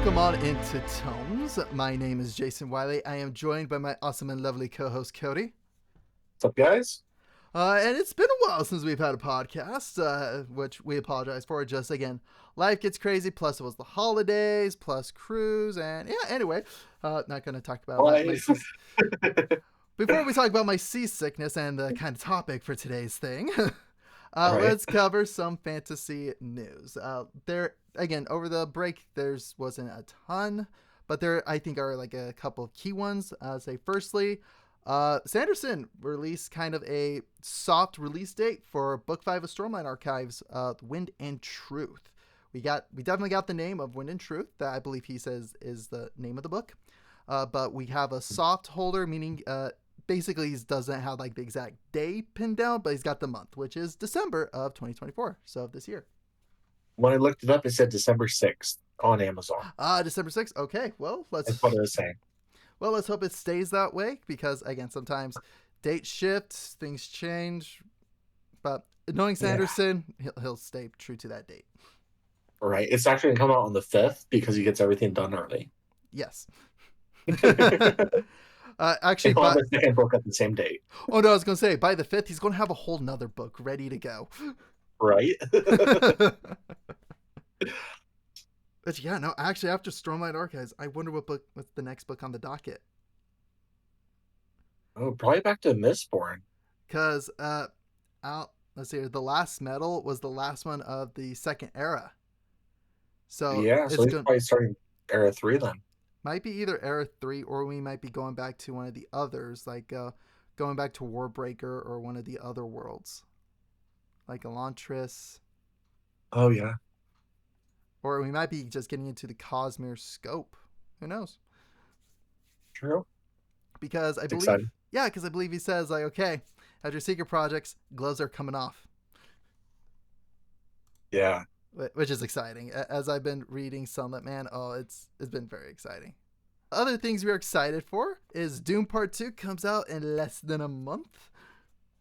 Welcome on into Tomes. My name is Jason Wiley. I am joined by my awesome and lovely co-host Cody. What's up, guys? And it's been a while since we've had a podcast, which we apologize for. Just again, life gets crazy. Plus, it was the holidays. Plus, cruise, and yeah. Anyway, not going to talk about my Life. before we talk about my seasickness and the kind of topic for today's thing. All right. Let's cover some fantasy news. There again over the break, wasn't a ton, but there I think are like a couple of key ones. Say firstly, Sanderson released kind of a soft release date for Book 5 of Stormlight Archives, Wind and Truth. We definitely got the name of Wind and Truth that I believe he says is the name of the book, but we have a soft holder, meaning basically he doesn't have like the exact day pinned down, but he's got the month, which is December of 2024, so of this year. When I looked it up, it said December 6th on Amazon. December 6th. Okay, well, That's what it was saying. Well, let's hope it stays that way because, again, sometimes dates shift, things change. But knowing Sanderson, he'll stay true to that date. Right. It's actually going to come out on the 5th because he gets everything done early. Yes. Actually, he'll have the second book at the same date. Oh, no, I was going to say, by the 5th, he's going to have a whole nother book ready to go. Right? But yeah, no, actually, after Stormlight Archives, I wonder what's the next book on the docket. Oh, probably back to Mistborn. Because, let's see, The Last Metal was the last one of the second era. So yeah, so he's probably starting Era 3 then. Might be either Era 3 or we might be going back to one of the others, like going back to Warbreaker or one of the other worlds. Like Elantris. Oh, yeah. Or we might be just getting into the Cosmere scope. Who knows? True. Because I believe he says, like, okay, after secret projects, gloves are coming off. Yeah. Which is exciting. As I've been reading some that, man, it's been very exciting. Other things we're excited for is Doom Part 2 comes out in less than a month.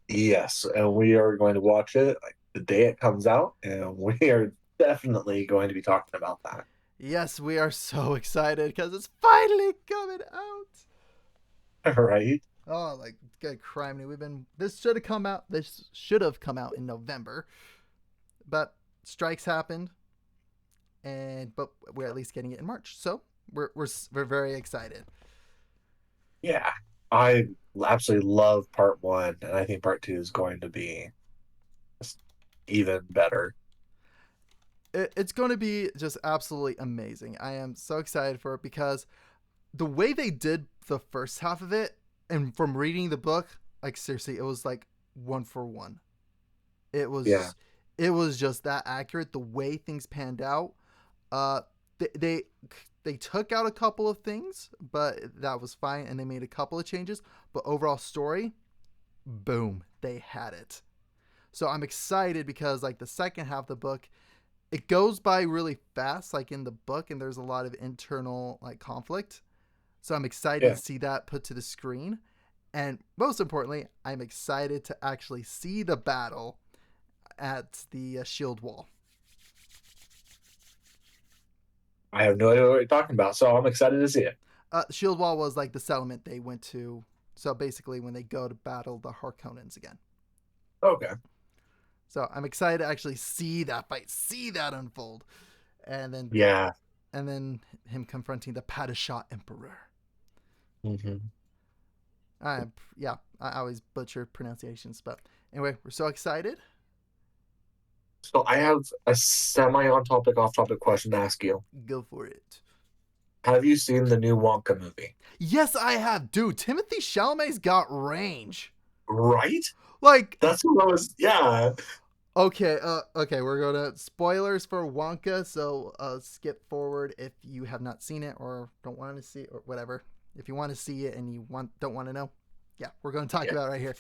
Yes, and we are going to watch it like the day it comes out, and we are definitely going to be talking about that. Yes, we are so excited because it's finally coming out. Right? Oh, like good crime. This should have come out in November, but strikes happened, but we're at least getting it in March, so we're very excited. Yeah, I absolutely love part 1, and I think part 2 is going to be just even better. It's going to be just absolutely amazing. I am so excited for it because the way they did the first half of it, and from reading the book, like seriously, it was like 1-for-1. It was just that accurate. The way things panned out, they took out a couple of things, but that was fine, and they made a couple of changes. But overall story, boom, they had it. So I'm excited because like the second half of the book, it goes by really fast, like in the book, and there's a lot of internal like conflict. So I'm excited to see that put to the screen. And most importantly, I'm excited to actually see the battle at the shield wall. I have no idea what you're talking about, so I'm excited to see it. Shield wall was like the settlement they went to. So basically when they go to battle the Harkonnens again. Okay. So I'm excited to actually see that fight, see that unfold. And then him confronting the Padishah Emperor. Mm-hmm. I always butcher pronunciations, but anyway, we're so excited. So I have a semi-on-topic, off-topic question to ask you. Go for it. Have you seen the new Wonka movie? Yes, I have. Dude, Timothée Chalamet's got range. Right? Like, that's what I was, yeah. Okay, we're going to spoilers for Wonka, so skip forward if you have not seen it or don't want to see it or whatever. If you want to see it and you don't want to know, yeah, we're going to talk about it right here.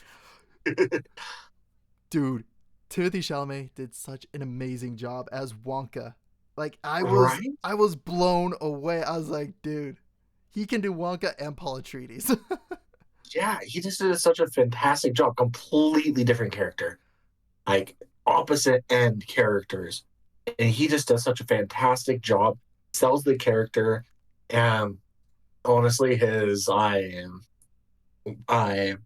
Dude, Timothée Chalamet did such an amazing job as Wonka. Like, I was blown away. I was like, dude, he can do Wonka and Paul Atreides. Yeah, he just did such a fantastic job. Completely different character. Like, opposite end characters. And he just does such a fantastic job sells the character, and honestly, I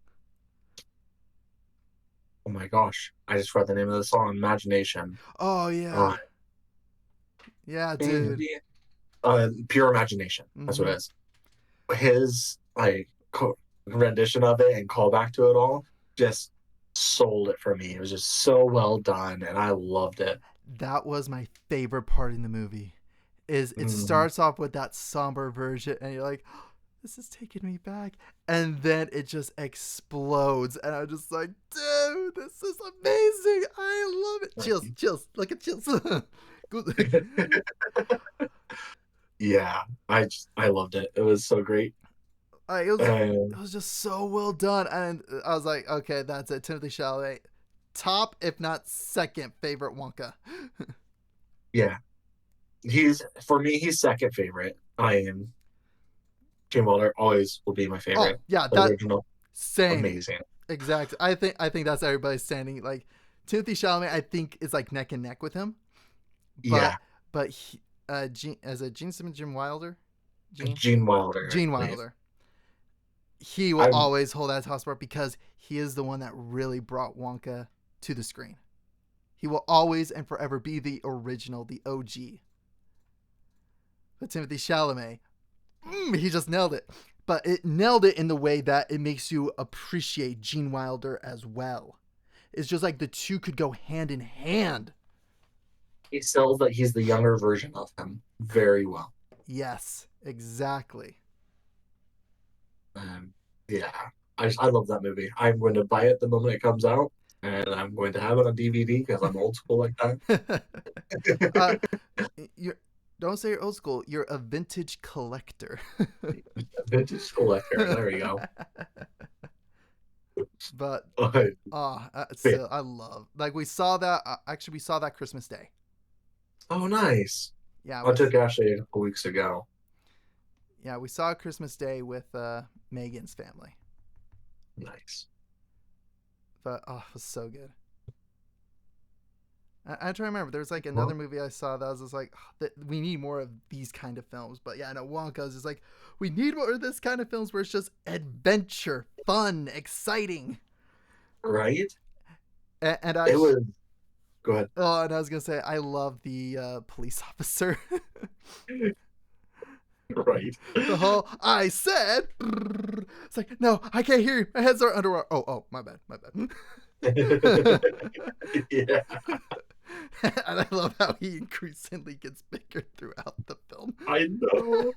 oh my gosh, I just forgot the name of the song, Imagination. Oh yeah, Uh, yeah, dude. Baby, Pure Imagination. That's what Mm-hmm. it is. His rendition of it and callback to it all just sold it for me. It was just so well done, and I loved it. That was my favorite part in the movie. Is it Mhm. starts off with that somber version, and you're like, oh, "This is taking me back," and then it just explodes, and I'm just like, "Dude, this is amazing! I love it!" Chills, chills, like a chills. Yeah, I loved it. It was so great. Like, it was And it was just so well done, and I was like, okay, that's it. Timothy Chalamet, top if not second favorite Wonka. yeah, he's for me. He's second favorite. I am Gene Wilder always will be my Oh favorite. yeah, The that original, same amazing. exact. I think that's everybody's standing. Like Timothy Chalamet, I think is like neck and neck with him, Yeah, but he, Gene, as a Gene Simmons, Jim Wilder, Gene Wilder, Gene please. Wilder, he will I'm always hold that top spot because he is the one that really brought Wonka to the screen. He will always and forever be the original, the OG. But Timothy Chalamet, he just nailed it. But it nailed it in the way that it makes you appreciate Gene Wilder as well. It's just like the two could go hand in hand. he sells that he's the younger version of him very well. Yes, exactly. Um, yeah, I love that movie. I'm going to buy it the moment it comes out, and I'm going to have it on DVD because I'm old school like uh, that. you're don't say you're old school. You're a vintage collector. Vintage collector. There we go. But Oh, still, I love like we saw that. Actually, we saw that Christmas Day. oh, nice. Yeah, I with took Ashley a couple weeks ago. yeah, we saw Christmas Day with Megan's family. Nice. But oh, it was so good. I try to remember. There was like another Well, movie I saw that was just like, oh, we need more of these kind of films. But yeah, no, Wonka's is like, we need more of this kind of films where it's just adventure, fun, exciting. right? And I, It was. Go ahead. oh, and I was gonna say, I love the police officer. Right. The whole I said, it's like, no, I can't hear you. My heads are underwater. Oh, my bad, my bad. Yeah, And I love how he increasingly gets bigger throughout the film. I know.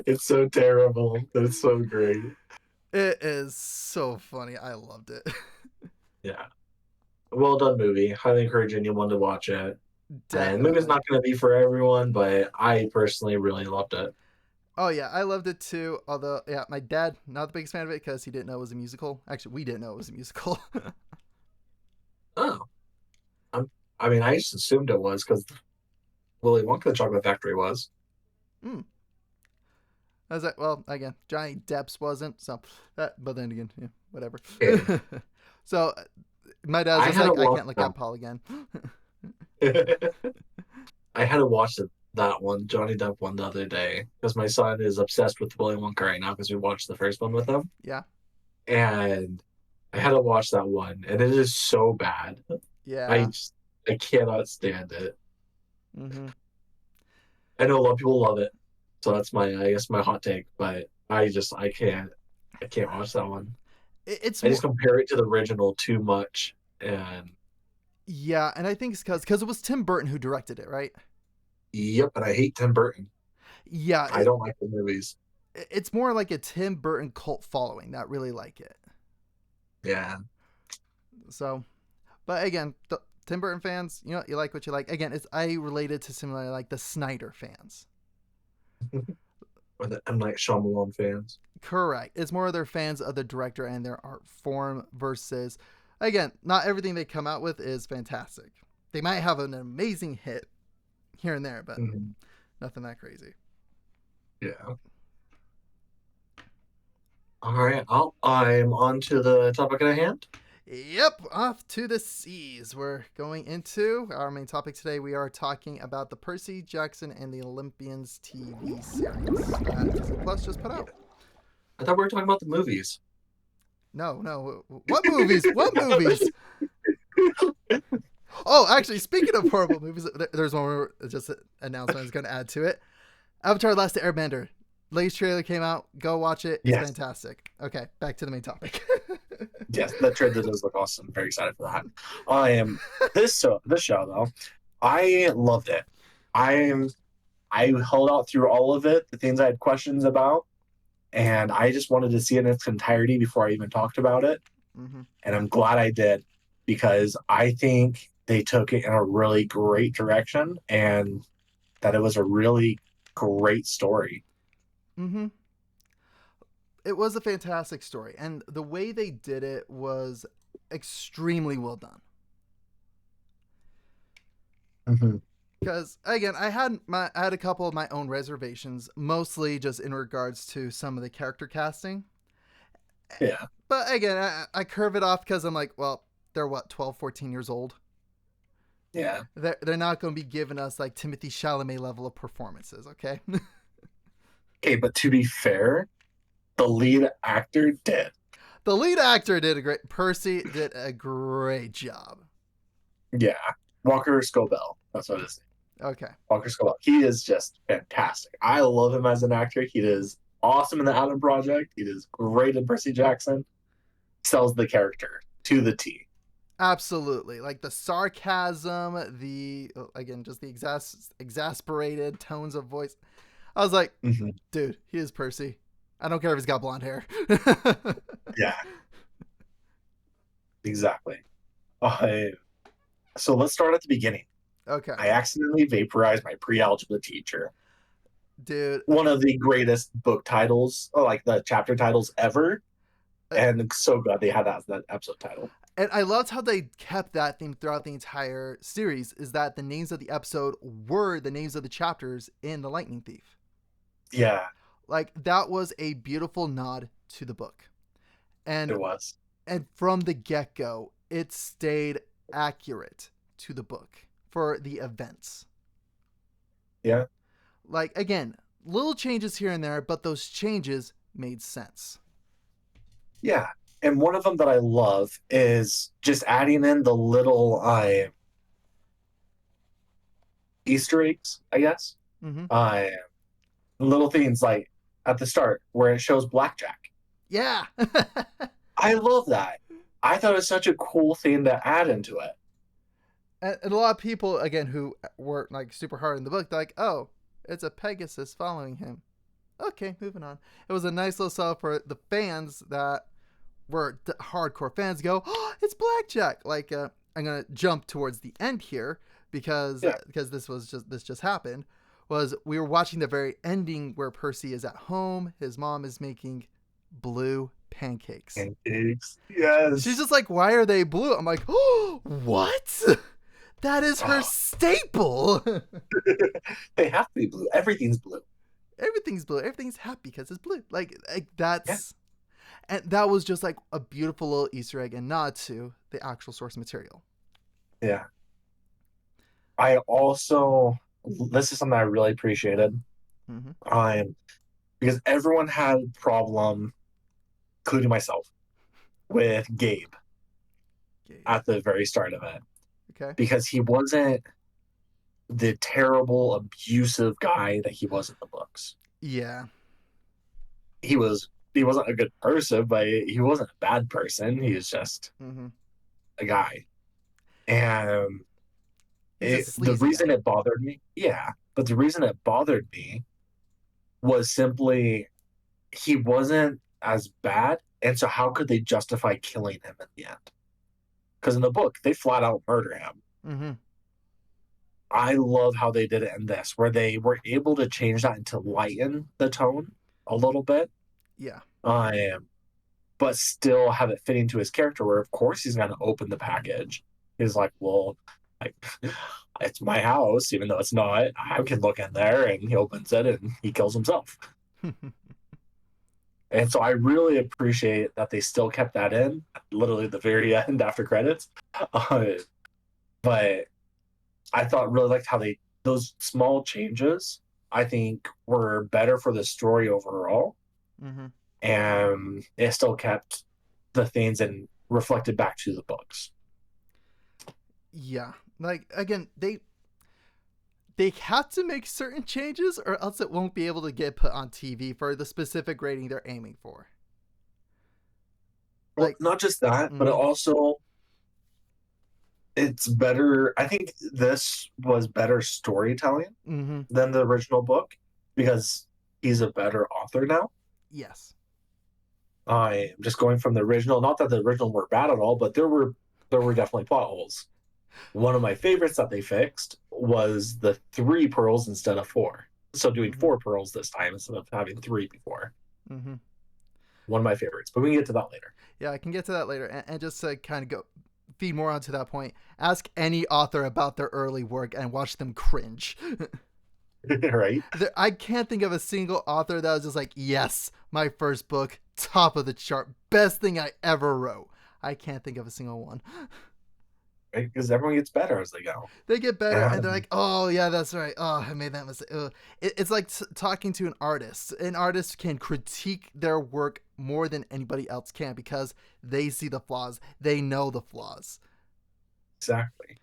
It's so terrible. It's so great. It is so funny. I loved it. Yeah. Well done movie. Highly encourage anyone to watch it. And the movie's Definitely. not going to be for everyone, but I personally really loved it. Oh yeah, I loved it too. Although yeah, my dad not the biggest fan of it because he didn't know it was a musical. Actually, we didn't know it was a musical. Oh, I'm, I mean, I just assumed it was because Willy Wonka the Chocolate Factory was. Hmm. I was like, well, again, Johnny Depp's wasn't. So that, but then again, yeah, whatever. Okay. So my dad's I just had to like, I watch can't look them. at Paul again. I had to watch that one, Johnny Depp one, the other day because my son is obsessed with Willy Wonka right now because we watched the first one with him, Yeah, and I had to watch that one, and it is so bad. I yeah. just I cannot stand it. Mm-hmm. I know a lot of people love it, so that's I guess my hot take, but I can't watch that one. It's I just more, compare it to the original too much, and yeah, and I think it's because it was Tim Burton who directed it, right? yep, and I hate Tim Burton. Yeah, I don't like the movies. it's more like a Tim Burton cult following that really like it. Yeah, So, but again, Tim Burton fans, you know, you like what you like. Again, it's I related to similar like the Snyder fans. or the M Night Shyamalan fans. Correct. It's more of their fans of the director and their art form versus, again, not everything they come out with is fantastic. They might have an amazing hit here and there, but Mhm. nothing that crazy. Yeah. All right. I'm on to the topic at hand. Yep, off to the seas. We're going into our main topic today. We are talking about the Percy Jackson and the Olympians TV series that Disney Plus just put Yeah. out. I thought we were talking about the movies. No. What movies? What movies? Oh, actually, speaking of horrible movies, there's one where just an announcement I was going to add to it. Avatar: Last Airbender. Latest trailer came out. Go watch it. It's Yes. fantastic. Okay, back to the main topic. Yes, that trailer does look awesome. Very excited for that. I am this show though. I loved it. I held out through all of it, the things I had questions about, and I just wanted to see it in its entirety before I even talked about it. Mm-hmm. And I'm glad I did, because I think they took it in a really great direction, and that it was a really great story. Mm-hmm. It was a fantastic story, and the way they did it was extremely well done. Mm-hmm. Because again, I had a couple of my own reservations, mostly just in regards to some of the character casting. Yeah. But again, I curve it off because I'm like, well, they're what, 12, 14 years old. Yeah. They're not going to be giving us like Timothée Chalamet level of performances, okay? Okay, but to be fair, the lead actor did. The lead actor did Percy did a great job. Yeah. Walker Scobell. That's what it is. Okay. Walker Scobell. He is just fantastic. I love him as an actor. He is awesome in the Adam Project. He is great in Percy Jackson. Sells the character to the T. Absolutely. Like the sarcasm, just the exasperated tones of voice. I was like, dude, he is Percy. I don't care if he's got blonde hair. Yeah. Exactly. So let's start at the beginning. Okay. I accidentally vaporized my pre-algebra teacher. Dude. One of the greatest book titles, or like the chapter titles ever. And so glad they had that as that episode title. And I loved how they kept that theme throughout the entire series, is that the names of the episode were the names of the chapters in The Lightning Thief. Yeah. Like, that was a beautiful nod to the book. And it was. And from the get-go, it stayed accurate to the book for the events. Yeah. Like, again, little changes here and there, but those changes made sense. Yeah. And one of them that I love is just adding in the little Easter eggs, I guess. Mm-hmm. Little things like at the start where it shows blackjack. Yeah. I love that. I thought it was such a cool thing to add into it. And a lot of people, again, who weren't like super hard in the book, they're like, oh, it's a Pegasus following him. Okay, moving on. It was a nice little sell for the fans that were hardcore fans. Go, oh, it's blackjack. Like, I'm gonna jump towards the end here because this just happened. Was we were watching the very ending where Percy is at home. His mom is making blue pancakes. Yes. She's just like, why are they blue? I'm like, oh, what? That is her staple. They have to be blue. Everything's blue. Everything's blue. Everything's happy because it's blue. Like that's... Yeah. And that was just like a beautiful little Easter egg and nod to the actual source material. Yeah. I also... This is something I really appreciated. Mm-hmm. Because everyone had a problem, including myself, with Gabe at the very start of it. Okay. Because he wasn't the terrible, abusive guy that he was in the books. Yeah. He wasn't a good person, but he wasn't a bad person. He was just a guy. And the reason it bothered me, but the reason it bothered me was simply he wasn't as bad, and so how could they justify killing him in the end? Because in the book, they flat out murder him. Mm-hmm. I love how they did it in this, where they were able to change that and to lighten the tone a little bit. Yeah. But still have it fit into his character, where of course he's going to open the package. He's like, well, it's my house, even though it's not. I can look in there, and he opens it and he kills himself. And so I really appreciate that they still kept that in, literally the very end after credits. Uh, but I thought really liked how those small changes, I think, were better for the story overall. Mm-hmm. And it still kept the things and reflected back to the books. Yeah. Like, again, they have to make certain changes or else it won't be able to get put on TV for the specific rating they're aiming for. Well, Like, not just that, but mm-hmm. it's better. I think this was better storytelling Mm-hmm. than the original book because he's a better author now. Yes. I am just going from the original. Not that the original were bad at all, but there were definitely plot holes. One of my favorites that they fixed was the 3 pearls instead of 4. So doing Mm-hmm. 4 pearls this time instead of having 3 before. Mm-hmm. One of my favorites, but we can get to that later. Yeah, I can get to that later. And just to kind of go feed more onto that point, ask any author about their early work and watch them cringe. Right? I can't think of a single author that was just like, yes, my first book, top of the chart, best thing I ever wrote. I can't think of a single one. Right? Because everyone gets better as they go. They get better and they're like, oh, yeah, that's right. Oh, I made that mistake. It's like talking to an artist. An artist can critique their work more than anybody else can because they see the flaws. They know the flaws. Exactly.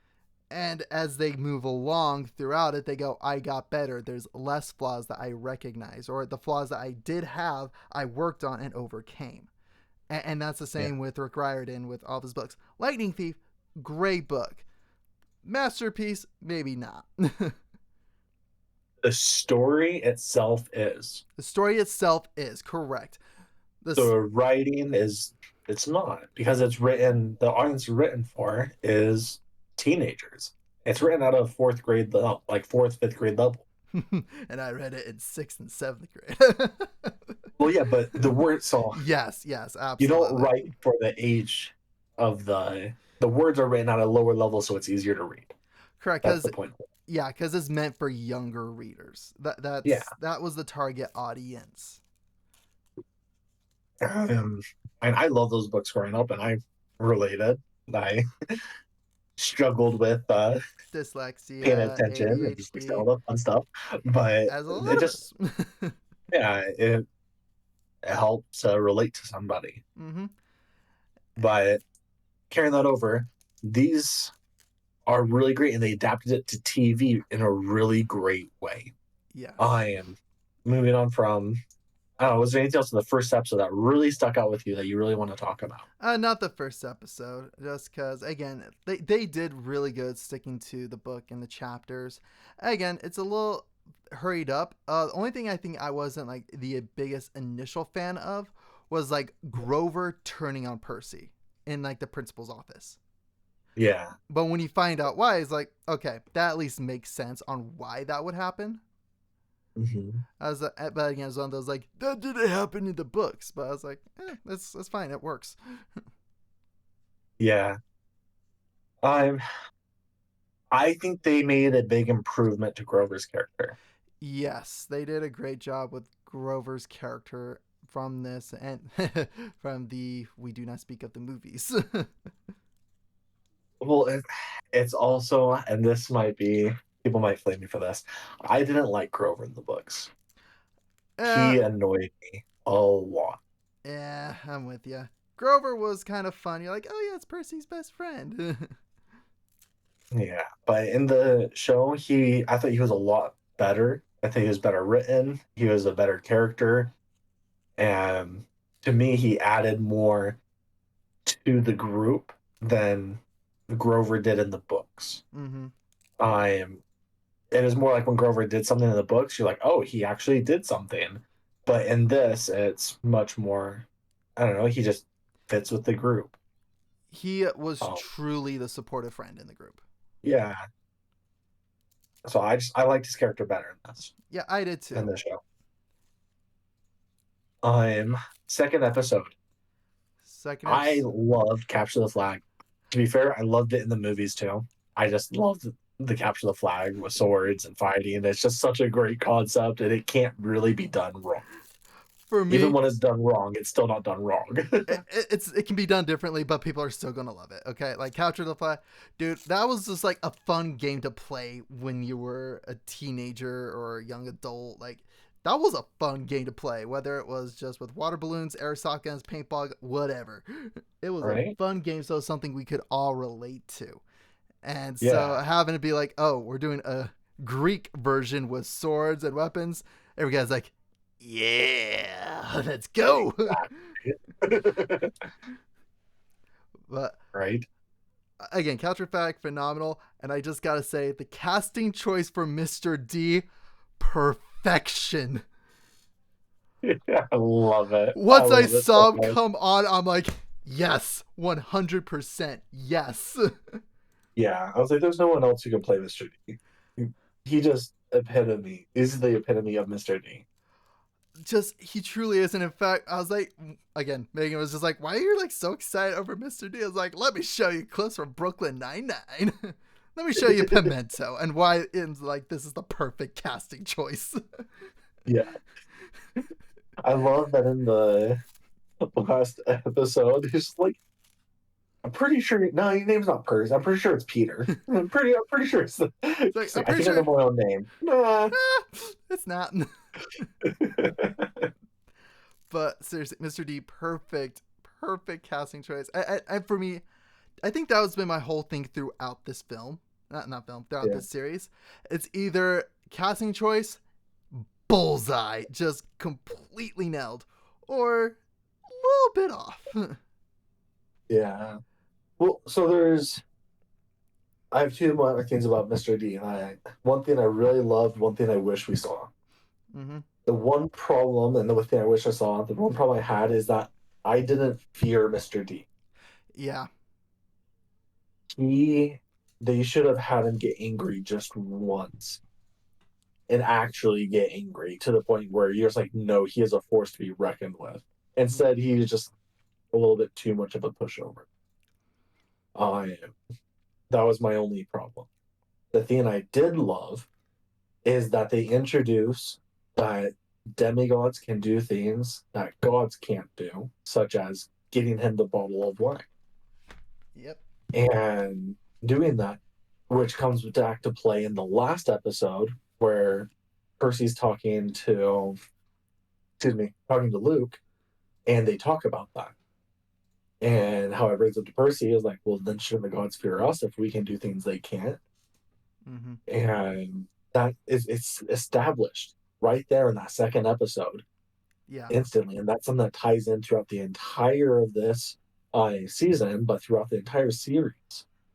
And as they move along throughout it, they go, I got better. There's less flaws that I recognize, or the flaws that I did have, I worked on and overcame. And that's the same with Rick Riordan with all of his books. Lightning Thief, great book. Masterpiece, maybe not. The story itself is. The story itself is correct. The writing is, it's not, because it's written, the audience written for is teenagers. It's written out of 4th grade level, like 4th, 5th grade level. And I read it in 6th and 7th grade. Well, yeah, but the words, so yes, absolutely. You don't write for the age of the words are written at a lower level, so it's easier to read. Correct, that's the point. Yeah, because it's meant for younger readers. That was the target audience. And I love those books growing up, and I related. I struggled with dyslexia, paying attention, ADHD, and all the fun stuff, but as a lot it just it helps relate to somebody. Mm-hmm. But carrying that over, these are really great, and they adapted it to TV in a really great way. Yes. I am moving on from, I don't know, was there anything else in the first episode that really stuck out with you that you really want to talk about? Not the first episode, just because, again, they did really good sticking to the book and the chapters. Again, it's a little hurried up. The only thing I think I wasn't, like, the biggest initial fan of was, like, Grover turning on Percy in, like, the principal's office. Yeah. But when you find out why, it's like, okay, that at least makes sense on why that would happen. Mm-hmm. But again, it was one of those like, that didn't happen in the books. But I was like, that's fine. It works. Yeah. I think they made a big improvement to Grover's character. Yes, they did a great job with Grover's character from this and from the We Do Not Speak of the movies. Well, it's also, and this might be, people might flame me for this, I didn't like Grover in the books. He annoyed me a lot. Yeah, I'm with you. Grover was kind of fun. You're like, oh yeah, it's Percy's best friend. Yeah, but in the show, I thought he was a lot better. I think he was better written. He was a better character. And to me, he added more to the group than Grover did in the books. Mm-hmm. It is more like when Grover did something in the books, you're like, oh, he actually did something. But in this, it's much more, I don't know, he just fits with the group. He was truly the supportive friend in the group. Yeah. So I liked his character better in this. Yeah, I did too. In the show. Second episode. I loved Capture the Flag. To be fair, I loved it in the movies too. I just loved the Capture the Flag with swords and fighting. It's just such a great concept, and it can't really be done wrong. For me, even when it's done wrong, it's still not done wrong. it can be done differently, but people are still gonna love it. Okay, like Capture the Flag, dude, that was just like a fun game to play when you were a teenager or a young adult. Like that was a fun game to play, whether it was just with water balloons, airsoft guns, paintball, whatever. It was a Right? fun game, so something we could all relate to. And so Yeah. having to be like, oh, we're doing a Greek version with swords and weapons, every guy's like, yeah, let's go. Exactly. But Right? again, Capture Fact, phenomenal. And I just gotta say, the casting choice for Mr. D, perfection. Yeah, I love it. I Once I love it so saw him much. come on, I'm like, yes, 100%, yes. Yeah, I was like, there's no one else who can play Mr. D. He just epitome. Is the epitome of Mr. D. Just, he truly is. And in fact, I was like, again, Megan was just like, why are you like so excited over Mr. D? I was like, let me show you clips from Brooklyn Nine-Nine. Let me show you Pimento and why it's like this is the perfect casting choice. Yeah. I love that in the last episode, he's like, I'm pretty sure. No, your name's not Percy. I'm pretty sure it's Peter. I'm pretty sure it's. It's like, I'm I pretty think I know sure my own name. Nah. it's not. But seriously, Mr. D, perfect, perfect casting choice. And for me, I think that has been my whole thing throughout this film, not film, throughout Yeah. this series. It's either casting choice, bullseye, just completely nailed, or a little bit off. Yeah. Well, so I have two more things about Mr. D, and one thing I really loved, one thing I wish we saw. Mm-hmm. The one problem, and the one thing I wish I saw, the one problem I had is that I didn't fear Mr. D. Yeah. They should have had him get angry just once and actually get angry to the point where you're just like, no, he is a force to be reckoned with. Instead, he was just a little bit too much of a pushover. That was my only problem. The thing I did love is that they introduce that demigods can do things that gods can't do, such as getting him the bottle of wine. Yep. And doing that, which comes back to play in the last episode where Percy's talking to Luke, and they talk about that. And how it brings up to Percy is like, well, then shouldn't the gods fear us if we can do things they can't? Mm-hmm. And it's established right there in that second episode, Yeah. instantly, and that's something that ties in throughout the entire of this season, but throughout the entire series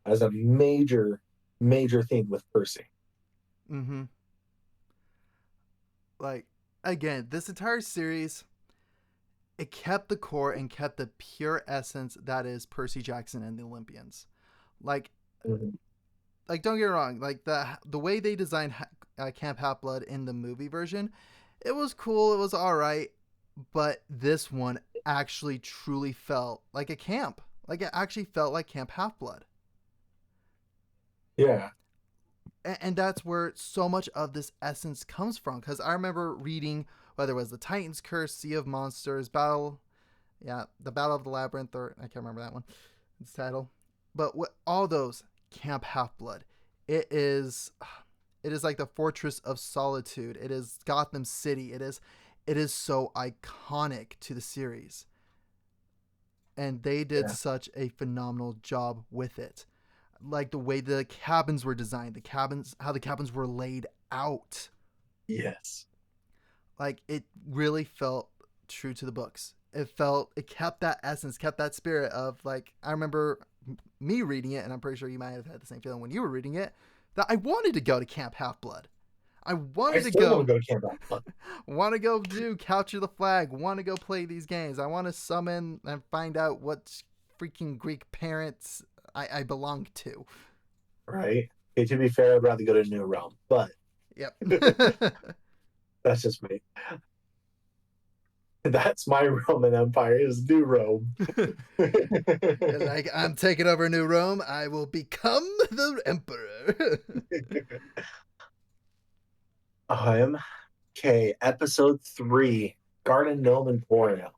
as a major theme with Percy. Mm-hmm. Like, again, this entire series, it kept the core and kept the pure essence that is Percy Jackson and the Olympians. Like, Mm-hmm. like don't get me wrong, like the way they designed Camp Half Blood in the movie version, it was cool, it was all right, but this one actually truly felt like a camp. Like it actually felt like Camp Half Blood. Yeah. And that's where so much of this essence comes from. Because I remember reading whether it was the Titan's Curse, Sea of Monsters, the Battle of the Labyrinth, or I can't remember that one, its title. But all those Camp Half Blood, it is like the Fortress of Solitude. It is Gotham City. It is so iconic to the series, and they did such a phenomenal job with it. Like the way the cabins were designed, how the cabins were laid out. Yes. Like it really felt true to the books. It kept that essence, kept that spirit of like, I remember me reading it, and I'm pretty sure you might have had the same feeling when you were reading it, that I wanted to go to Camp Half Blood. I wanted to still want to go to Camp Half Blood. Want to go do Capture the Flag, want to go play these games. I want to summon and find out what freaking Greek parents I belong to. Right. Okay, to be fair, I'd rather go to New Realm, but yep. That's just me. That's my Roman Empire, is New Rome. Like, I'm taking over New Rome. I will become the emperor. Okay, episode 3, Garden Gnome and Oreo.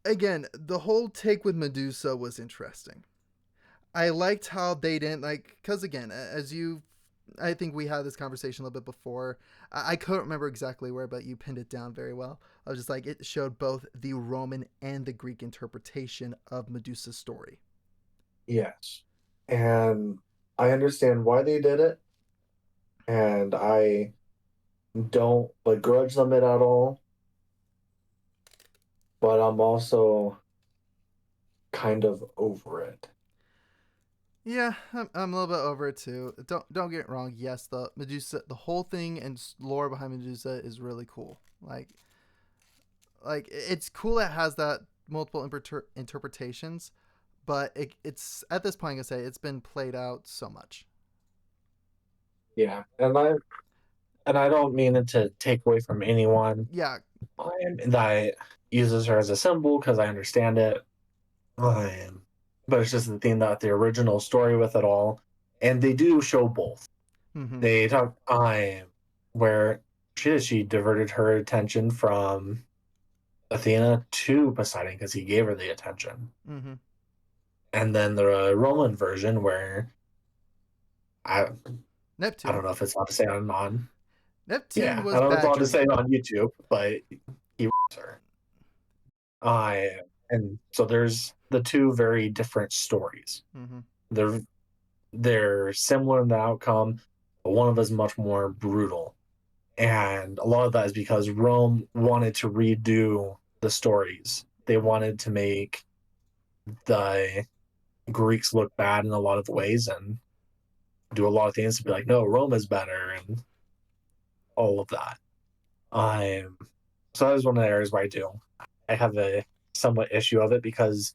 Again, the whole take with Medusa was interesting. I liked how they didn't like, because again, I think we had this conversation a little bit before. I couldn't remember exactly where, but you pinned it down very well. I was just like, it showed both the Roman and the Greek interpretation of Medusa's story. Yes. And I understand why they did it. And I don't begrudge them it at all. But I'm also kind of over it. Yeah, I'm a little bit over it too. Don't get it wrong. Yes, the Medusa, the whole thing and lore behind Medusa is really cool. Like it's cool. It has that multiple interpretations, but it's at this point I say it's been played out so much. Yeah, and I don't mean it to take away from anyone Yeah. that uses her as a symbol because I understand it. But it's just the thing that the original story with it all, and they do show both. Mm-hmm. They talk where she diverted her attention from Athena to Poseidon because he gave her the attention. Mm-hmm. And then the Roman version where Neptune. I don't know if it's allowed to say on Neptune was I don't know if it's allowed to badgering say it her. on YouTube, but he was her. And so there's the two very different stories. Mm-hmm. They're similar in the outcome, but one of them is much more brutal. And a lot of that is because Rome wanted to redo the stories. They wanted to make the Greeks look bad in a lot of ways and do a lot of things to be like, no, Rome is better and all of that. So that is one of the areas where I have a somewhat issue of it because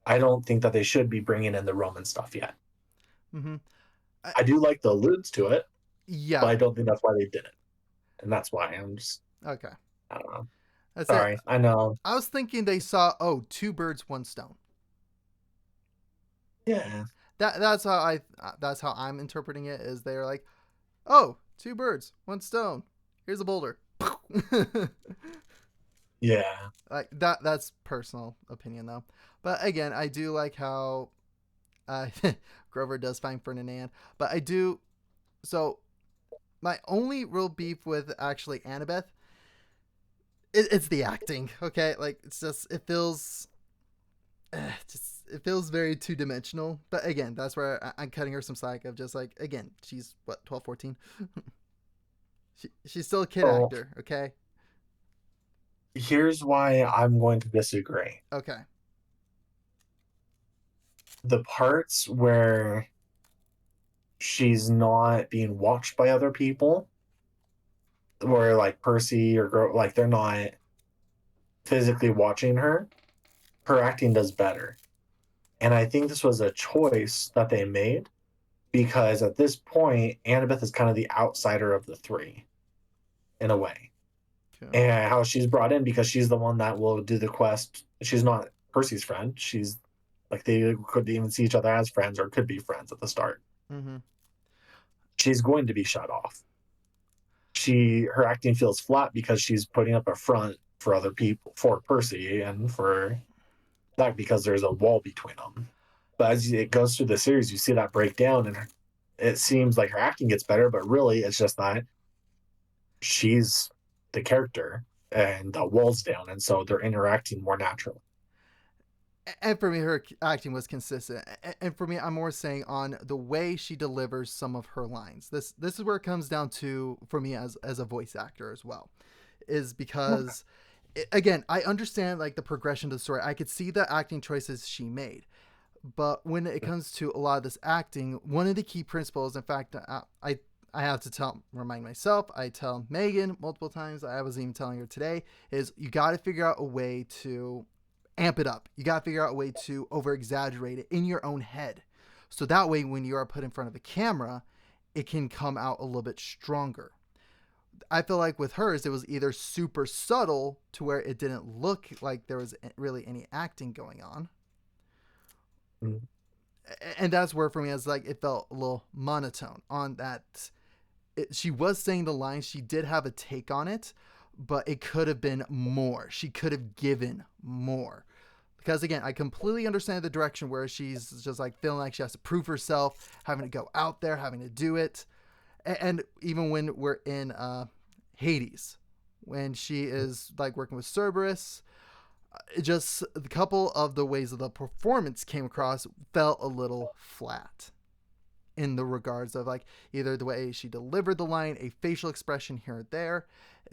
I don't think that they should be bringing in the Roman stuff yet. Mm-hmm. I do like the alludes to it, yeah, but I don't think that's why they did it, and that's why I'm just okay. I don't know. That's it. Sorry, I know. I was thinking they saw two birds, one stone. Yeah, That's how I'm interpreting it. Is they're like, oh, two birds, one stone. Here's a boulder. yeah. Like that's personal opinion though. But again, I do like how uh, Grover does find Ferdinand. But I do so my only real beef with actually Annabeth it's the acting. Okay, like it's just it feels very two dimensional. But again, that's where I'm cutting her some slack of just like again, she's what 12, 14. She's still a kid actor. Okay. Here's why I'm going to disagree. Okay. The parts where she's not being watched by other people, where like Percy or like they're not physically watching her acting does better. And I think this was a choice that they made because at this point, Annabeth is kind of the outsider of the three in a way. Okay. And how she's brought in because she's the one that will do the quest. She's not Percy's friend. She's like they could even see each other as friends or could be friends at the start. Mm-hmm. She's going to be shut off. Her acting feels flat because she's putting up a front for other people, for Percy and for that because there's a wall between them. But as it goes through the series, you see that breakdown, and it seems like her acting gets better, but really it's just that she's the character and the wall's down, and so they're interacting more naturally. And for me, her acting was consistent. And for me, I'm more saying on the way she delivers some of her lines. This is where it comes down to for me as a voice actor as well, is because again, I understand like the progression of the story. I could see the acting choices she made, but when it comes to a lot of this acting, one of the key principles, in fact, I have to remind myself, I tell Megan multiple times, I was even telling her today, is you got to figure out a way to amp it up. You got to figure out a way to over exaggerate it in your own head. So that way, when you are put in front of a camera, it can come out a little bit stronger. I feel like with hers, it was either super subtle to where it didn't look like there was really any acting going on. Mm. And that's where for me, it's like it felt a little monotone on that. She was saying the lines, she did have a take on it, but it could have been more. She could have given more. Because again, I completely understand the direction where she's just like feeling like she has to prove herself, having to go out there, having to do it. And even when we're in Hades, when she is like working with Cerberus, just a couple of the ways that the performance came across felt a little flat in the regards of like either the way she delivered the line, a facial expression here and there,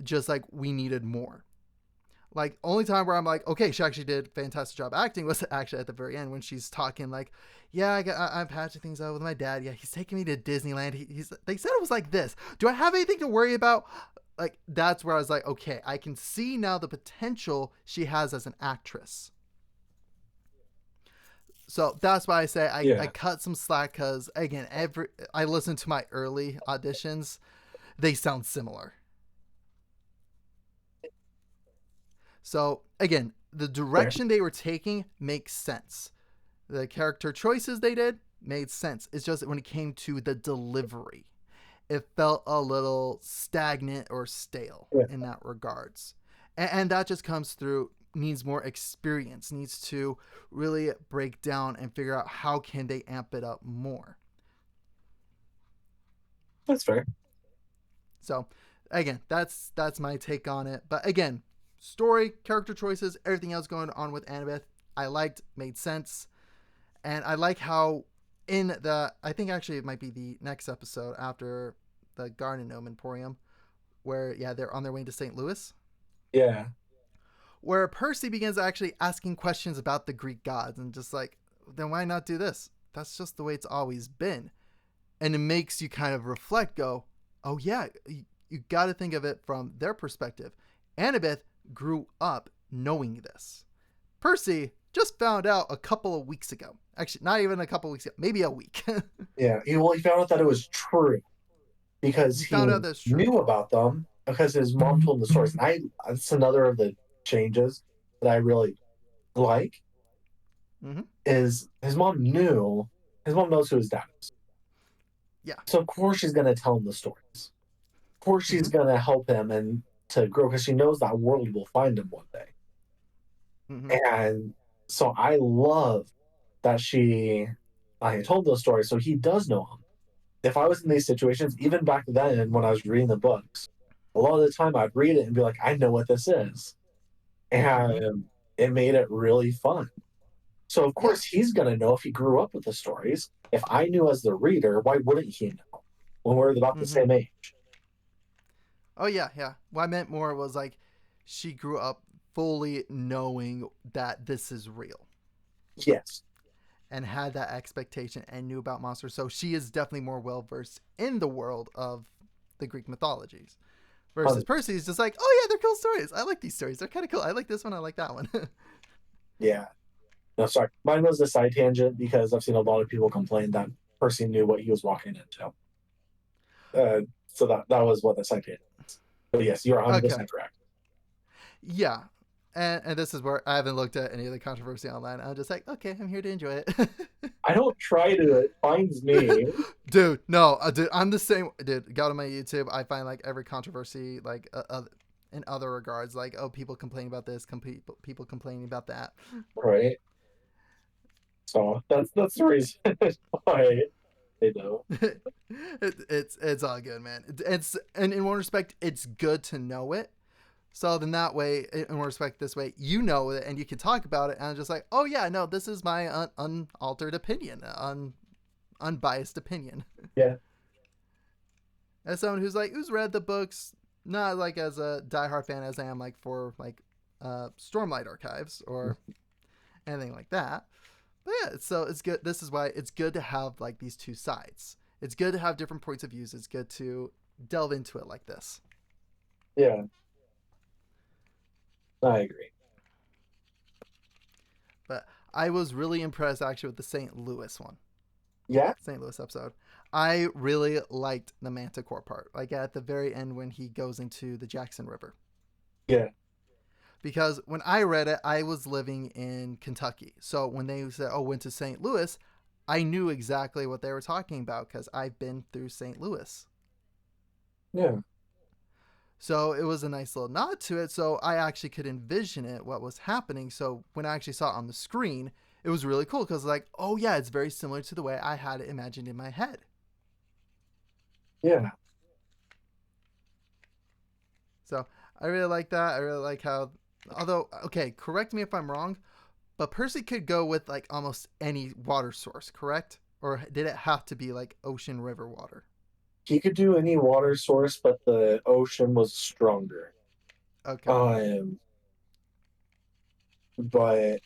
just like we needed more. Like only time where I'm like, okay, she actually did a fantastic job acting was actually at the very end when she's talking like, yeah, I'm patching things out with my dad. Yeah, he's taking me to Disneyland. They said it was like this. Do I have anything to worry about? Like that's where I was like, okay, I can see now the potential she has as an actress. So that's why I say I cut some slack because again, I listened to my early auditions, they sound similar. So again, the direction they were taking makes sense. The character choices they did made sense. It's just that when it came to the delivery, it felt a little stagnant or stale in that regards. And that just comes through needs more experience, needs to really break down and figure out how can they amp it up more. That's fair. So again, that's my take on it. But again, story, character choices, everything else going on with Annabeth, I liked, made sense. And I like how in the, I think actually it might be the next episode after the Garden Gnome Emporium, where, yeah, they're on their way to St. Louis. Yeah. Where Percy begins actually asking questions about the Greek gods and just like, then why not do this? That's just the way it's always been. And it makes you kind of reflect, go, oh yeah, you got to think of it from their perspective. Annabeth grew up knowing this. Percy just found out a couple of weeks ago. Actually, not even a couple of weeks ago, maybe a week. Yeah, he found out that it was true because he found out that's true. Knew about them because his mom told him the stories. And that's another of the changes that I really like. Mm-hmm. Is his mom knows who his dad is. Yeah. So of course she's gonna tell him the stories. Of course she's gonna help him and to grow because she knows that world will find him one day. Mm-hmm. And so I love that I told those stories, so he does know them. If I was in these situations, even back then when I was reading the books, a lot of the time I'd read it and be like, I know what this is. And it made it really fun. So of course he's gonna know if he grew up with the stories. If I knew as the reader, why wouldn't he know when we're about the same age? Oh yeah. What I meant more was like she grew up fully knowing that this is real. Yes. And had that expectation and knew about monsters. So she is definitely more well versed in the world of the Greek mythologies. Versus Percy is just like, oh yeah, they're cool stories. I like these stories. They're kind of cool. I like this one. I like that one. Yeah. No, sorry. Mine was a side tangent because I've seen a lot of people complain that Percy knew what he was walking into. So that was what the side tangent is. But yes, you're 100% correct. Yeah. And this is where I haven't looked at any of the controversy online. I'm just like, okay, I'm here to enjoy it. I don't try to. It finds me. Dude, no. Dude, I'm the same. Dude, go to my YouTube. I find like every controversy, like in other regards, like, oh, people complaining about this, people complaining about that. Right. So that's the reason why they know. It's all good, man. And in one respect, it's good to know it. So then that way, in one respect, this way, you know it and you can talk about it. And I'm just like, oh yeah, no, this is my unaltered opinion, unbiased opinion. Yeah. As someone who's read the books, not like as a diehard fan as I am like for like Stormlight Archives or anything like that. But yeah, so it's good. This is why it's good to have like these two sides. It's good to have different points of views. It's good to delve into it like this. Yeah. I agree. But I was really impressed actually with the St. Louis one. Yeah? St. Louis episode. I really liked the Manticore part. Like at the very end when he goes into the Jackson River. Yeah. Because when I read it, I was living in Kentucky. So when they said, oh, went to St. Louis, I knew exactly what they were talking about because I've been through St. Louis. Yeah. So it was a nice little nod to it. So I actually could envision it, what was happening. So when I actually saw it on the screen, it was really cool because like, oh yeah, it's very similar to the way I had it imagined in my head. Yeah. So I really like that. I really like how, although, okay, correct me if I'm wrong, but Percy could go with like almost any water source, correct? Or did it have to be like ocean, river water? He could do any water source, but the ocean was stronger. Okay. But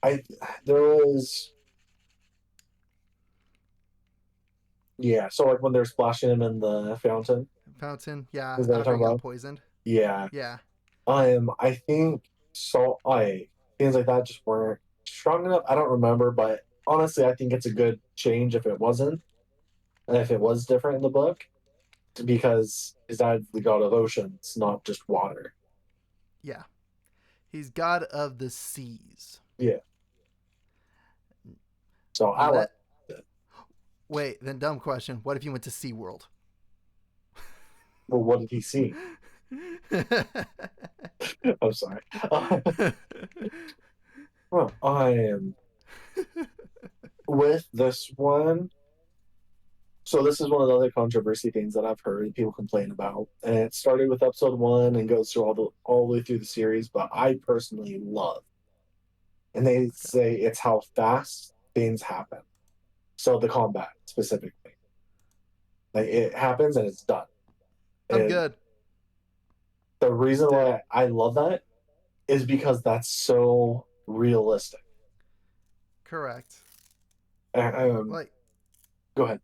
I there was yeah. So like when they're splashing him in the fountain, Fountain, yeah, is that what you're after talking he got about? poisoned. Yeah. Yeah. I think so. Things like that just weren't strong enough. I don't remember, but honestly, I think it's a good change if it wasn't, if it was different in the book, because his dad's the god of oceans, not just water. Yeah. He's god of the seas. Yeah. So I like Let it. Wait, then dumb question. What if you went to SeaWorld? Well, what did he see? I'm sorry. Well, I am with this one. So this is one of the other controversy things that I've heard people complain about, and it started with episode one and goes through all the way through the series. But I personally love, and they say it's how fast things happen. So the combat specifically, like it happens and it's done. I'm And good. the reason Dude, why I love that is because that's so realistic. correct. Um, Like, go ahead.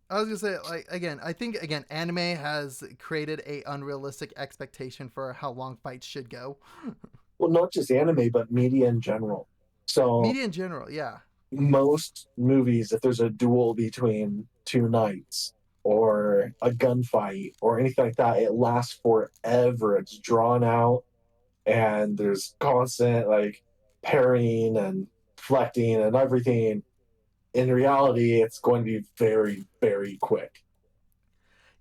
I was gonna say, like, again, I think again, anime has created a unrealistic expectation for how long fights should go. Well, not just anime, but media in general. So Media in general, yeah. most movies, if there's a duel between two knights or a gunfight or anything like that, it lasts forever. It's drawn out and there's constant like parrying and deflecting and everything. In reality, it's going to be very, very quick.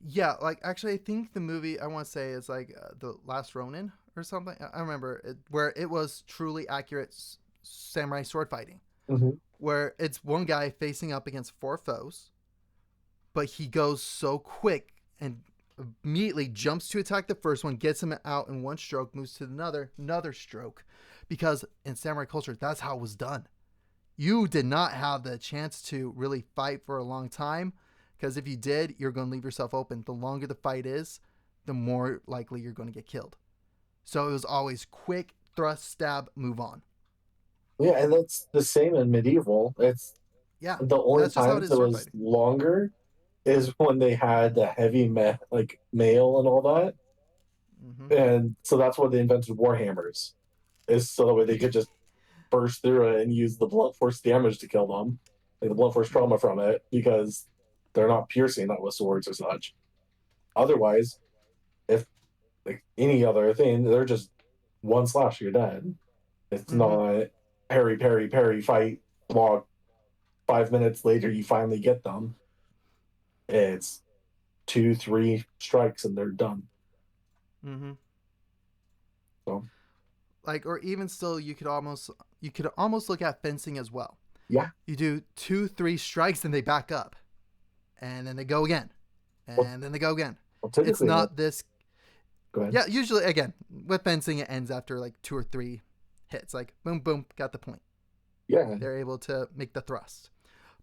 Yeah, like actually, I think the movie I want to say is like the Last Ronin or something. I remember it, where it was truly accurate samurai sword fighting, Mm-hmm. where it's one guy facing up against four foes, but he goes so quick and immediately jumps to attack the first one, gets him out in one stroke, moves to another stroke, because in samurai culture, that's how it was done. You did not have the chance to really fight for a long time, because if you did, you're going to leave yourself open. The longer the fight is, the more likely you're going to get killed. So it was always quick, thrust, stab, move on. Yeah, and that's the same in medieval. It's Yeah, the only that's just how it times is it sword was fighting. longer is when they had the heavy like mail and all that. Mm-hmm. And so that's why they invented warhammers, is so that way they could just burst through it and use the blunt force damage to kill them, like the blunt force Mm-hmm. trauma from it, because they're not piercing that with swords or such. Otherwise, if like any other thing, they're just one slash, you're dead. It's Mm-hmm. not parry, parry, parry, fight, block. 5 minutes later, you finally get them. It's two, three strikes and they're done. Mm-hmm. So Like, or even still, you could almost look at fencing as well. yeah, You do 2, 3 strikes, and they back up, and then they go again, well, and then they go again. well It's typically, not this. go ahead. Yeah, usually again with fencing, it ends after like 2 or 3 hits. Like boom, boom, got the point. Yeah, They're able to make the thrust,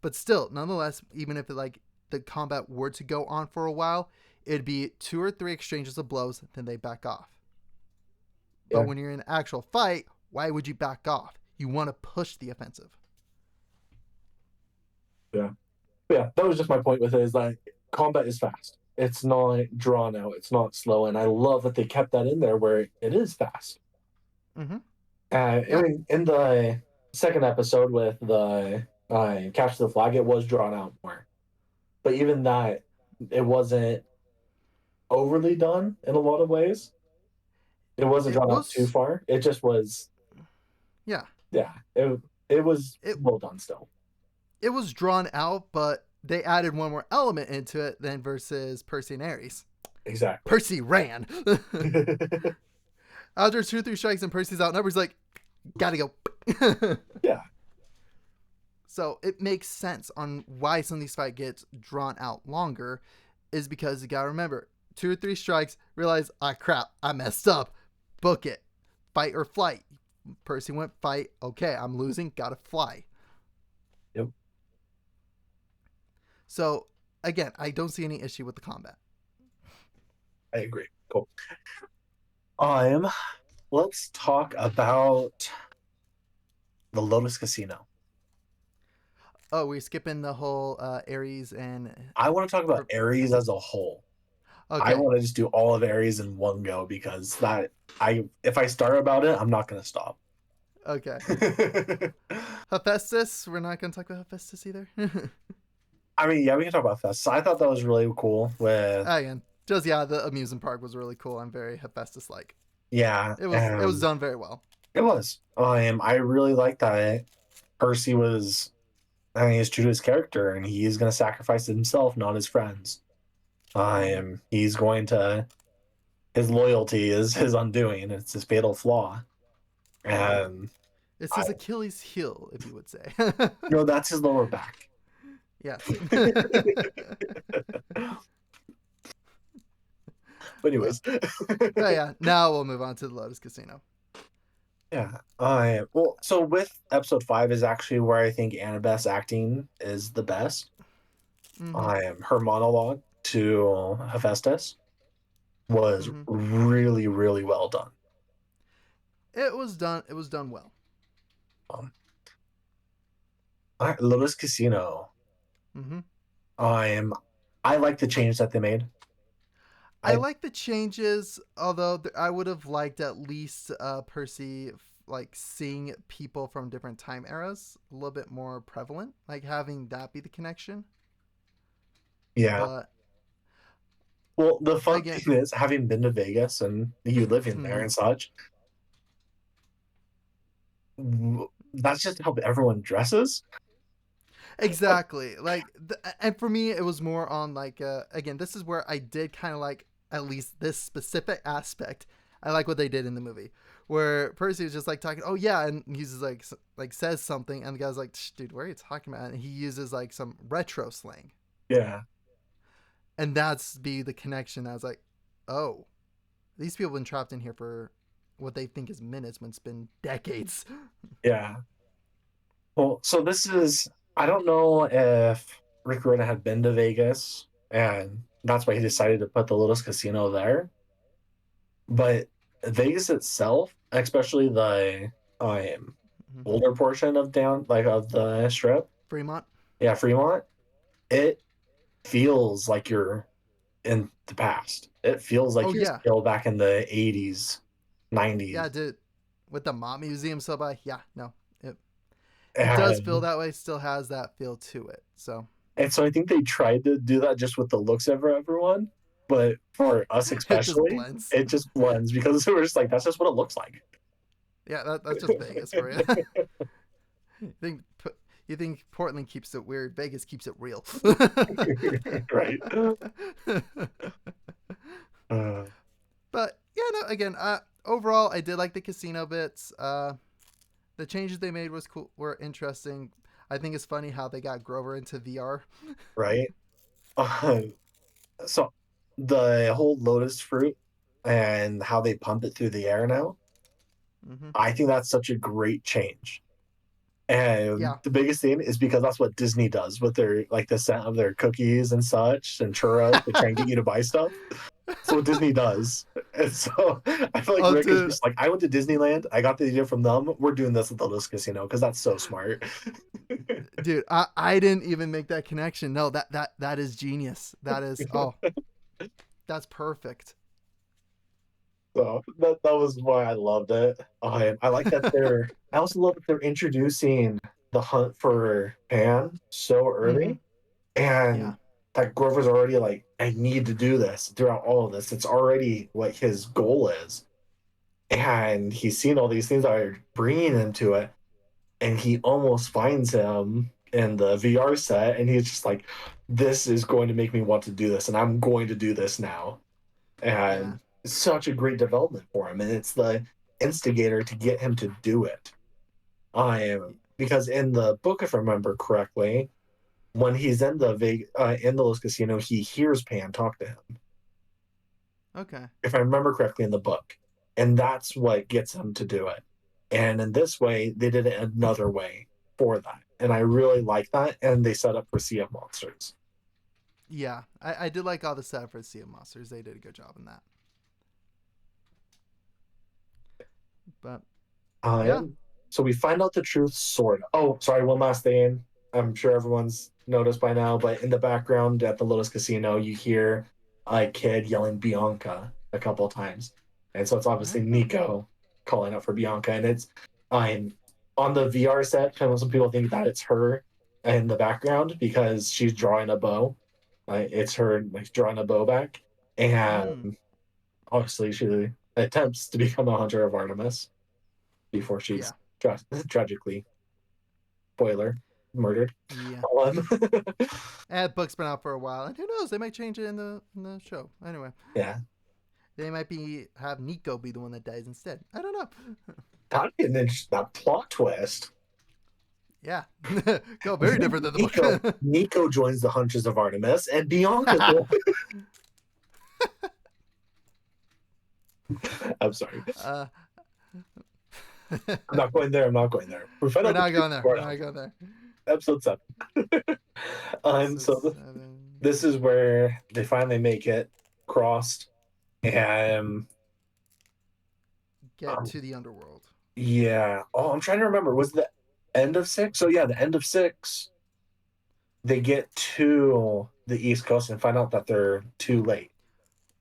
but still, nonetheless, even if like the combat were to go on for a while, it'd be 2 or 3 exchanges of blows, then they back off. But yeah, when you're in an actual fight, why would you back off? You want to push the offensive. yeah. Yeah, that was just my point with it, is like combat is fast. It's not drawn out. It's not slow, and I love that they kept that in there where it is fast. Mm-hmm. I Yeah. mean, in the second episode with the capture the flag, it was drawn out more, but even that, it wasn't overly done in a lot of ways. It wasn't It drawn out too was. far. It just was, Yeah. yeah. It was It well done still. it was drawn out, but they added one more element into it than versus Percy and Ares. Exactly. Percy ran. After 2 or 3 strikes and Percy's outnumbered, he's like, gotta go. Yeah. So it makes sense on why some of these fights get drawn out longer, is because you gotta remember 2 or 3 strikes, realize, ah, crap, I messed up, book it, fight or flight. Percy went fight. Okay, I'm losing, gotta fly. Yep. So again, I don't see any issue with the combat. I agree. Cool. Let's talk about the Lotus Casino. Oh, we're skipping the whole Ares and. I want to talk about Ares as a whole. Okay. I want to just do all of Ares in one go because if I start about it, I'm not going to stop. Okay. Hephaestus, we're not going to talk about Hephaestus either. I mean, yeah, we can talk about Hephaestus. I thought that was really cool. Again, just the amusement park was really cool. I'm very Hephaestus like. Yeah, it was done very well. It was. I really like that Percy was. I mean, he's true to his character, and he's going to sacrifice himself, not his friends. He's going to. His loyalty is his undoing. It's his fatal flaw. And it's his Achilles heel, if you would say. No, that's his lower back. Yeah. But anyways. Oh yeah. Now we'll move on to the Lotus Casino. Yeah. Well, so with episode 5 is actually where I think Annabeth's acting is the best. Her monologue to Hephaestus was really, really well done. It was done well. Lotus Casino. I like the change that they made. I like the changes, although I would have liked at least Percy like seeing people from different time eras a little bit more prevalent, like having that be the connection. Yeah. But, well, the fun thing is, having been to Vegas and you living there and such, that's just how everyone dresses. Exactly. Like, and for me, it was more on like, again, this is where I did kind of like at least this specific aspect. I like what they did in the movie, where Percy was just like talking, oh yeah, and he's just like says something, and the guy's like, dude, what are you talking about? And he uses like some retro slang. Yeah. And that's the connection. I was like, oh, these people have been trapped in here for what they think is minutes when it's been decades. Yeah. Well, so this is, I don't know if Rick Riordan had been to Vegas and that's why he decided to put the Lotus Casino there. But Vegas itself, especially the older portion of of the strip, Fremont. Yeah, Fremont. It feels like you're in the past. It feels like you're still back in the 80s, 90s. Yeah, dude. With the Mott Museum so by, yeah, no. It does feel that way, still has that feel to it. So I think they tried to do that just with the looks of everyone, but for us especially, it just blends because we're just like, that's just what it looks like. Yeah, that's just Vegas for you. You think Portland keeps it weird, Vegas keeps it real. Right. But yeah, no, again, overall I did like the casino bits. The changes they made were interesting. I think it's funny how they got Grover into VR. Right. So the whole lotus fruit and how they pump it through the air now, I think that's such a great change. And the biggest thing is because that's what Disney does with their the scent of their cookies and such and churros to try and get you to buy stuff. That's what Disney does. And so I feel like Rick is just like, I went to Disneyland. I got the idea from them. We're doing this at the Lotus Casino because that's so smart. Dude, I didn't even make that connection. No, that is genius. That is, that's perfect. So that was why I loved it. I like that I also love that they're introducing the hunt for Pan so early. And that Grover's already like, I need to do this throughout all of this. It's already what his goal is. And he's seen all these things that are bringing him to it. And he almost finds him in the VR set. And he's just like, this is going to make me want to do this. And I'm going to do this now. and it's such a great development for him, and it's the instigator to get him to do it. Because in the book, if I remember correctly, when he's in the Los Casino, he hears Pan talk to him. Okay. If I remember correctly in the book, and that's what gets him to do it. And in this way, they did it another way for that, and I really like that. And they set up for Sea of Monsters. Yeah, I did like all the setup for Sea of Monsters. They did a good job in that. But yeah. So we find out the truth, sort of. Oh, sorry, one last thing. I'm sure everyone's noticed by now, but in the background at the Lotus Casino, you hear a kid yelling Bianca a couple of times. And so it's obviously Nico calling out for Bianca. And it's on the VR set, some people think that it's her in the background because she's drawing a bow. It's her drawing a bow back. And obviously she attempts to become a hunter of Artemis before she's tragically, spoiler, murdered. Yeah. And book's been out for a while, and who knows? They might change it in the show. Anyway. Yeah. They might have Nico be the one that dies instead. I don't know. That'd be that plot twist. Yeah. Go very different than the book. Nico joins the Hunters of Artemis, and Bianca. I'm sorry. I'm not going there. We're not going there. We're not going there. Episode 7. This is where they finally make it crossed and get to the underworld. Yeah. Oh, I'm trying to remember. Was the end of 6? So yeah, the end of 6. They get to the East Coast and find out that they're too late.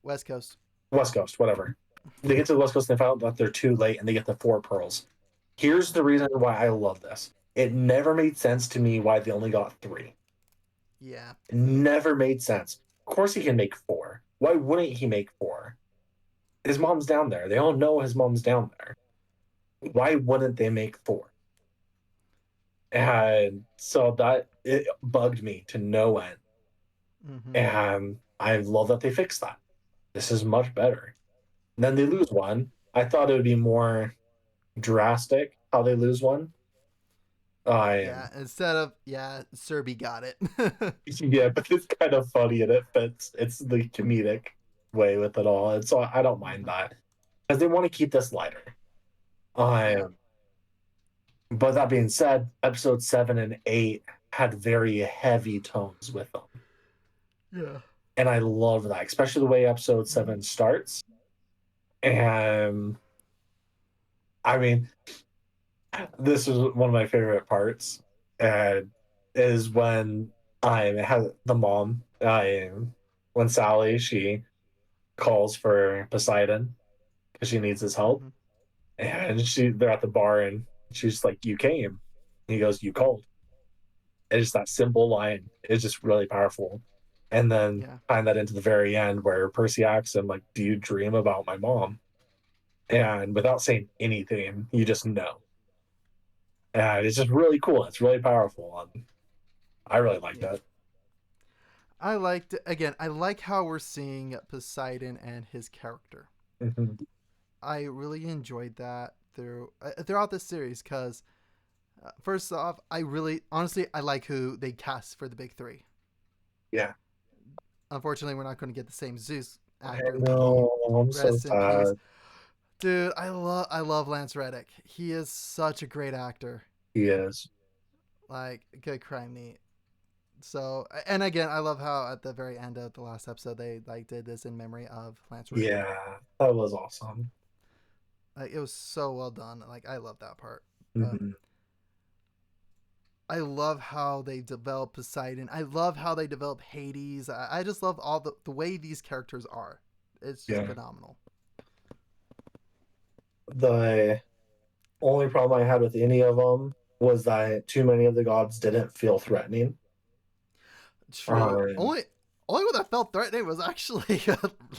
West Coast, whatever. They get to the West Coast and they find out that they're too late, and they get the 4 pearls. Here's the reason why I love this. It never made sense to me why they only got 3. Yeah. It never made sense. Of course he can make 4. Why wouldn't he make 4? His mom's down there. They all know his mom's down there. Why wouldn't they make 4? And so it bugged me to no end. And I love that they fixed that. This is much better. And then they lose one. I thought it would be more drastic how they lose one. Instead of Serby got it. Yeah, but it's kind of funny and it fits. It's the comedic way with it all, and so I don't mind that because they want to keep this lighter. But that being said, episode 7 and 8 had very heavy tones with them. Yeah, and I love that, especially the way episode 7 starts. And I mean, this is one of my favorite parts, is when I have the mom. When Sally, she calls for Poseidon because she needs his help, and they're at the bar and she's like, "You came," and he goes, "You called." It's just that simple line. It's just really powerful. And then find that into the very end where Percy asks him, like, "Do you dream about my mom?" And without saying anything, you just know. And it's just really cool. It's really powerful. And I really like that. I liked it. Again, I like how we're seeing Poseidon and his character. I really enjoyed that throughout this series because, first off, honestly, I like who they cast for the big 3. Yeah. Unfortunately, we're not going to get the same Zeus actor. No, I'm so sad. Dude, I love Lance Reddick. He is such a great actor. He is. Like, good crime neat. So, and again, I love how at the very end of the last episode they did this in memory of Lance Reddick. Yeah, that was awesome. Like, it was so well done. Like, I love that part. I love how they develop Poseidon. I love how they develop Hades. I just love all the way these characters are. It's just phenomenal. The only problem I had with any of them was that too many of the gods didn't feel threatening. True. Only one that felt threatening was actually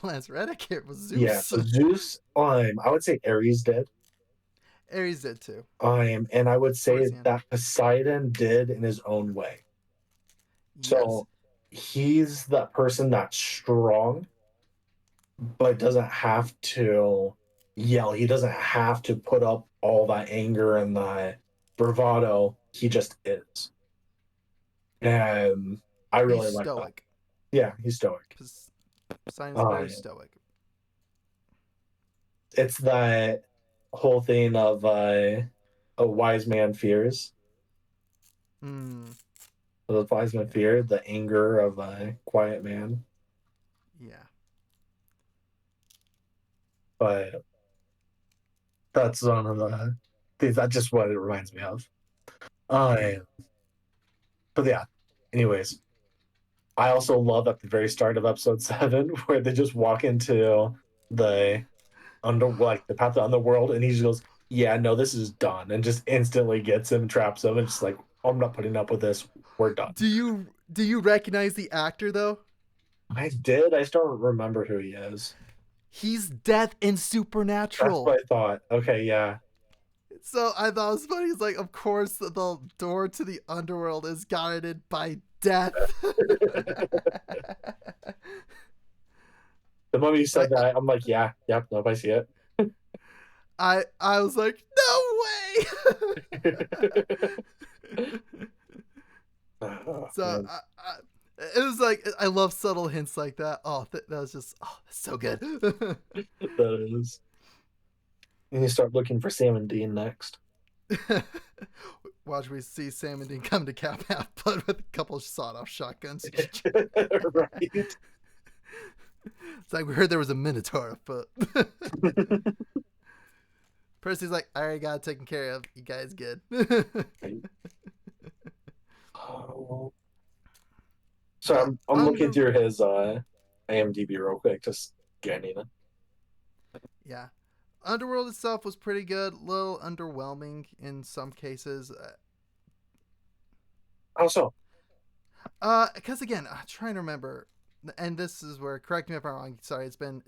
Lance Reddick. It was Zeus. Yeah, so Zeus. I would say Ares did. Ares did too. And I would say that Poseidon did in his own way. Yes. So he's that person that's strong, but doesn't have to yell. He doesn't have to put up all that anger and that bravado. He just is. And I He's really like that. stoic. Yeah, he's stoic. Poseidon's very stoic. It's that whole thing of a wise man fears. Mm. The wise man feared the anger of a quiet man. Yeah. But that's one of the things. That's just what it reminds me of. But yeah. Anyways, I also love at the very start of episode 7 where they just walk into the the path of the underworld, and he just goes, "Yeah, no, this is done," and just instantly gets him, traps him, and just like, "I'm not putting up with this. We're done." Do you recognize the actor though? I did. I still remember who he is. He's Death in That's Supernatural. what I thought. Okay, yeah. So I thought it was funny. He's like, of course, the door to the underworld is guarded by death. The moment you said like, that, I'm like, yeah, yep, nope, I see it. I was like, no way. Oh, So it was like I love subtle hints like that. Oh, that was just that's so good. that is. And you start looking for Sam and Dean next. Watch we see Sam and Dean come to Cap Half Blood with a couple sawed-off shotguns. Right. It's like we heard there was a Minotaur, but Percy's like, I already got it taken care of. You guys good. Oh. So I'm looking through his IMDb real quick, just getting it. Yeah. Underworld itself was pretty good, a little underwhelming in some cases. How so? Because again, I'm trying to remember, and this is where, correct me if I'm wrong. Sorry, it's been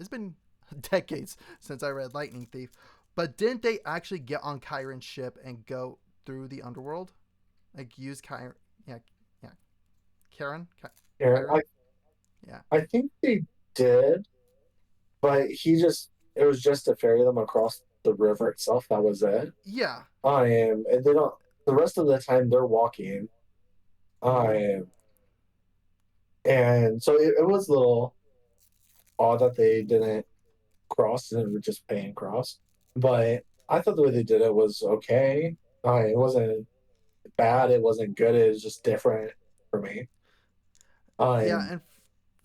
decades since I read Lightning Thief, but didn't they actually get on Chiron's ship and go through the underworld, like use Chiron? Yeah, yeah, Chiron. Yeah, Yeah, I think they did, but it was just to ferry them across the river itself. That was it. yeah. And they don't. The rest of the time they're walking. Mm-hmm. And so it was a little odd that they didn't cross and were just paying cross. But I thought the way they did it was okay. It wasn't bad. It wasn't good. It was just different for me. Yeah, Um, and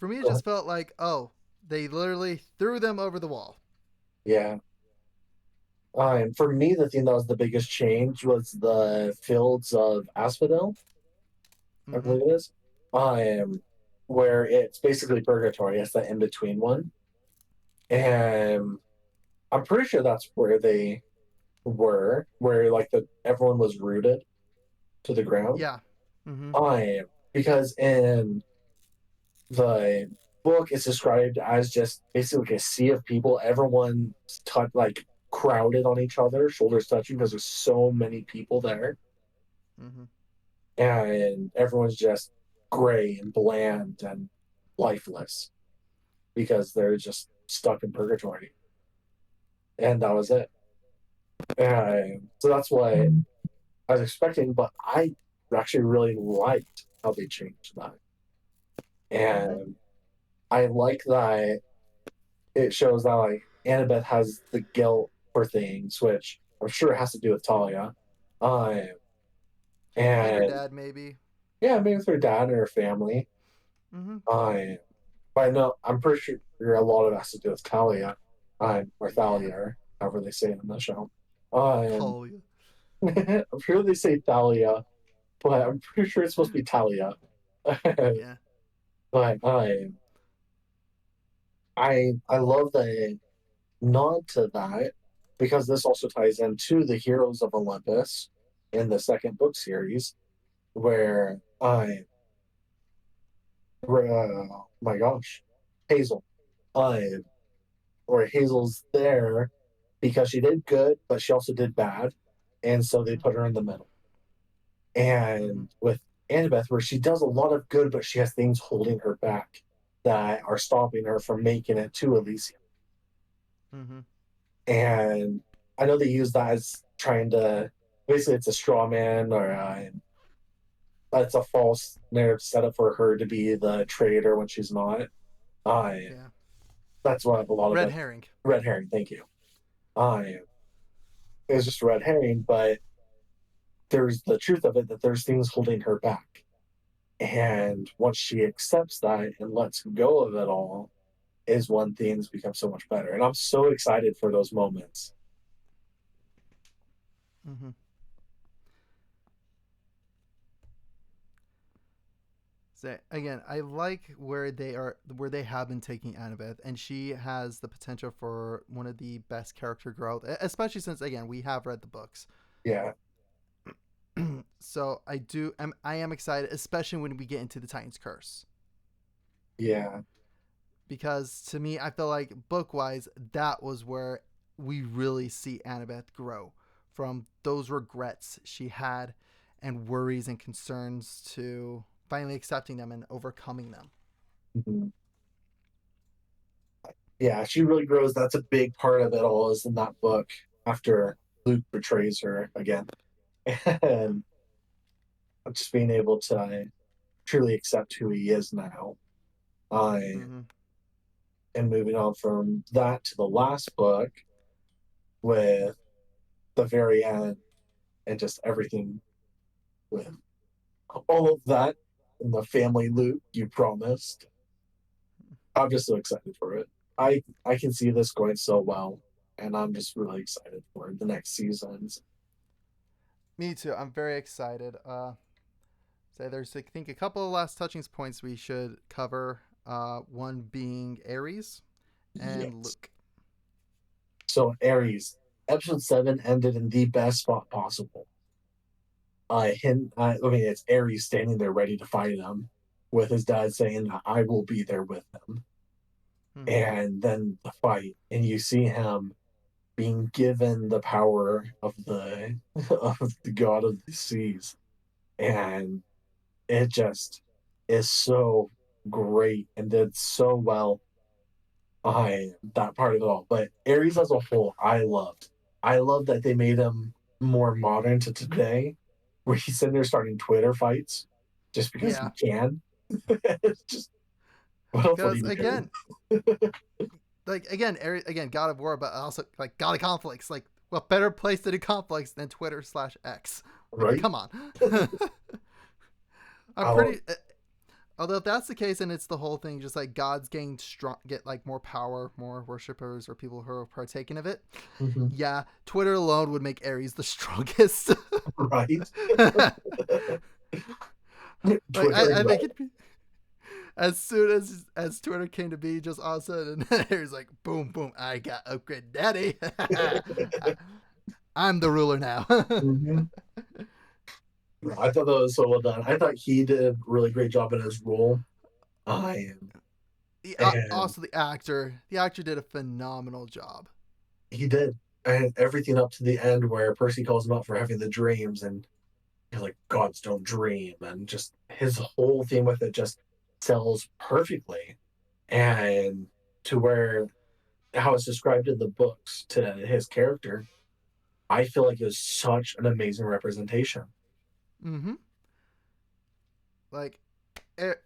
for me, it just felt like, oh, they literally threw them over the wall. yeah. For me, the thing that was the biggest change was the fields of asphodel, I Mm-hmm. believe it is. Where it's basically purgatory. It's the in between one, and I'm pretty sure that's where they were, where like the everyone was rooted to the ground. Yeah. Mm-hmm. Because in the book it's described as just basically like a sea of people, everyone like crowded on each other, shoulders touching, because there's so many people there, Mm-hmm. and everyone's just gray and bland and lifeless because they're just stuck in purgatory, and that was it. So that's what I was expecting, but I actually really liked how they changed that. Mm-hmm. And I like that it shows that like Annabeth has the guilt for things, which I'm sure has to do with Talia. Um, And her and dad, maybe. yeah, maybe with her dad and her family. Mm-hmm. But I know I'm pretty sure a lot of it has to do with Talia, or Yeah. Thalia, or however they say it in the show. Um, Talia. I'm sure they say Thalia, but I'm pretty sure it's supposed to be Talia. Yeah. But I love the nod to that because this also ties into the Heroes of Olympus in the second book series, where oh my gosh, Hazel, I where Hazel's there because she did good, but she also did bad, and so they Mm-hmm. put her in the middle. Mm-hmm. And with Annabeth, where she does a lot of good, but she has things holding her back. that are stopping her from making it to Elysium. Mm-hmm. And I know they use that as trying to basically it's a straw man or it's a false narrative setup for her to be the traitor when she's not. I Yeah. That's what a lot of Red it. herring. Red herring, thank you. I It's just a red herring, but there's the truth of it that there's things holding her back. And once she accepts that and lets go of it all, is when things become so much better. And I'm so excited for those moments. Mm-hmm. So again, I like where they have been taking Annabeth, and she has the potential for one of the best character growth, especially since again we have read the books. Yeah. So I am excited, especially when we get into the Titan's Curse. Yeah. Because to me, I feel like book wise, that was where we really see Annabeth grow from those regrets she had and worries and concerns to finally accepting them and overcoming them. Mm-hmm. Yeah, she really grows. That's a big part of it all is in that book after Luke betrays her again. Yeah. And just being able to truly accept who he is now. I Mm-hmm. And moving on from that to the last book with the very end and just everything with all of that in the family loop you promised. I'm just so excited for it. I can see this going so well, and I'm just really excited for the next seasons. Me too. I'm very excited. So there's I think a couple of last touching points we should cover. One being Ares and Yes. Luke. So Aries, episode 7 ended in the best spot possible. It's Aries standing there ready to fight him, with his dad saying, "I will be there with him." Mm-hmm. And then the fight, and you see him being given the power of the of the god of the seas, and it just is so great and did so well. I That part of it all, but Aries as a whole, I loved that they made him more modern to today, where he's in there starting Twitter fights just because he Yeah, can. It's just what else would he because be doing? again, Ares, again, God of War, but also like God of conflicts. Like, what better place to do conflicts than Twitter/X? Like, Right? come on. I'm I love pretty. Although if that's the case, and it's the whole thing, just like God's getting strong, get like more power, more worshippers, or people who are partaking of it. mhm. Yeah, Twitter alone would make Ares the strongest. Right? Like Twitter I think alone. it'd be as soon as Twitter came to be, just all of a sudden, Ares like boom, boom, I got upgrade, daddy. I'm the ruler now. Mhm. I thought that was so well done. I thought he did a really great job in his role. I and Also the actor did a phenomenal job. he did, and everything up to the end where Percy calls him out for having the dreams, and he's like, "Gods don't dream," and just his whole theme with it just sells perfectly, and to where how it's described in the books to his character, I feel like it was such an amazing representation. Mm-hmm. Like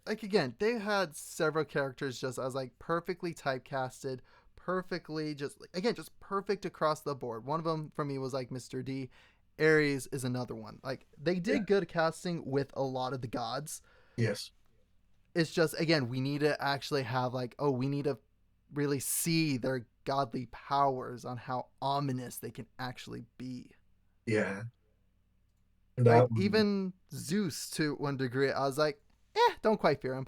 like again, they had several characters just as like perfectly typecasted, perfectly just again just perfect across the board. One of them for me was like Mr. D. Ares is another one. Like they Yeah. did good casting with a lot of the gods. Yes. It's just again we need to actually have like we need to really see their godly powers on how ominous they can actually be. Yeah. Like That one. even Zeus to one degree, I was like, don't quite fear him.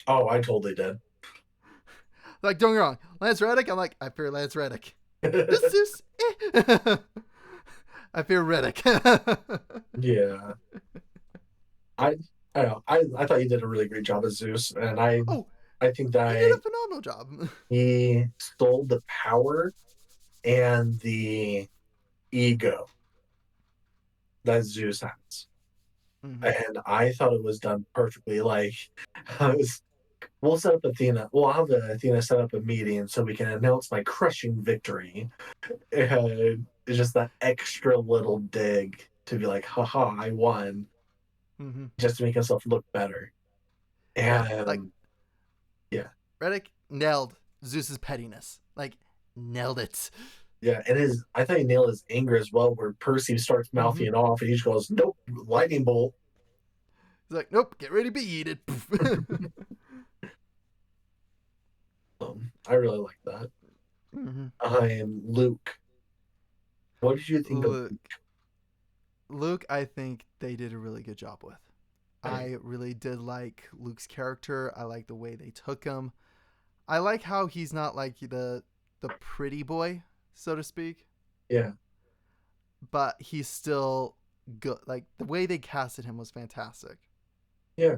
Oh, I totally did. Like, don't get me wrong, Lance Reddick, I'm like, I fear Lance Reddick. This Zeus, I fear Reddick. Yeah. I I don't know. I thought you did a really great job as Zeus, and Oh, I think he did that a phenomenal job. he stole the power and the ego that Zeus has. Mm-hmm. And I thought it was done perfectly. Like I was we'll set up Athena. We'll have Athena set up a meeting so we can announce my crushing victory. And it's just that extra little dig to be like, haha, I won, Mm-hmm. just to make himself look better. Yeah, like And yeah. Reddick nailed Zeus's pettiness. Like, nailed it. Yeah, and I thought he nailed his anger as well, where Percy starts Mm-hmm. mouthing off and he just goes, nope, lightning bolt. He's like, nope, get ready to be yeeted. I really like that. Mm-hmm. I am Luke. What did you think of Luke. Luke, I think they did a really good job with. Luke? I really did like Luke's character. I like the way they took him. I like how he's not like the pretty boy, so to speak, Yeah, but he's still good. Like the way they casted him was fantastic. yeah,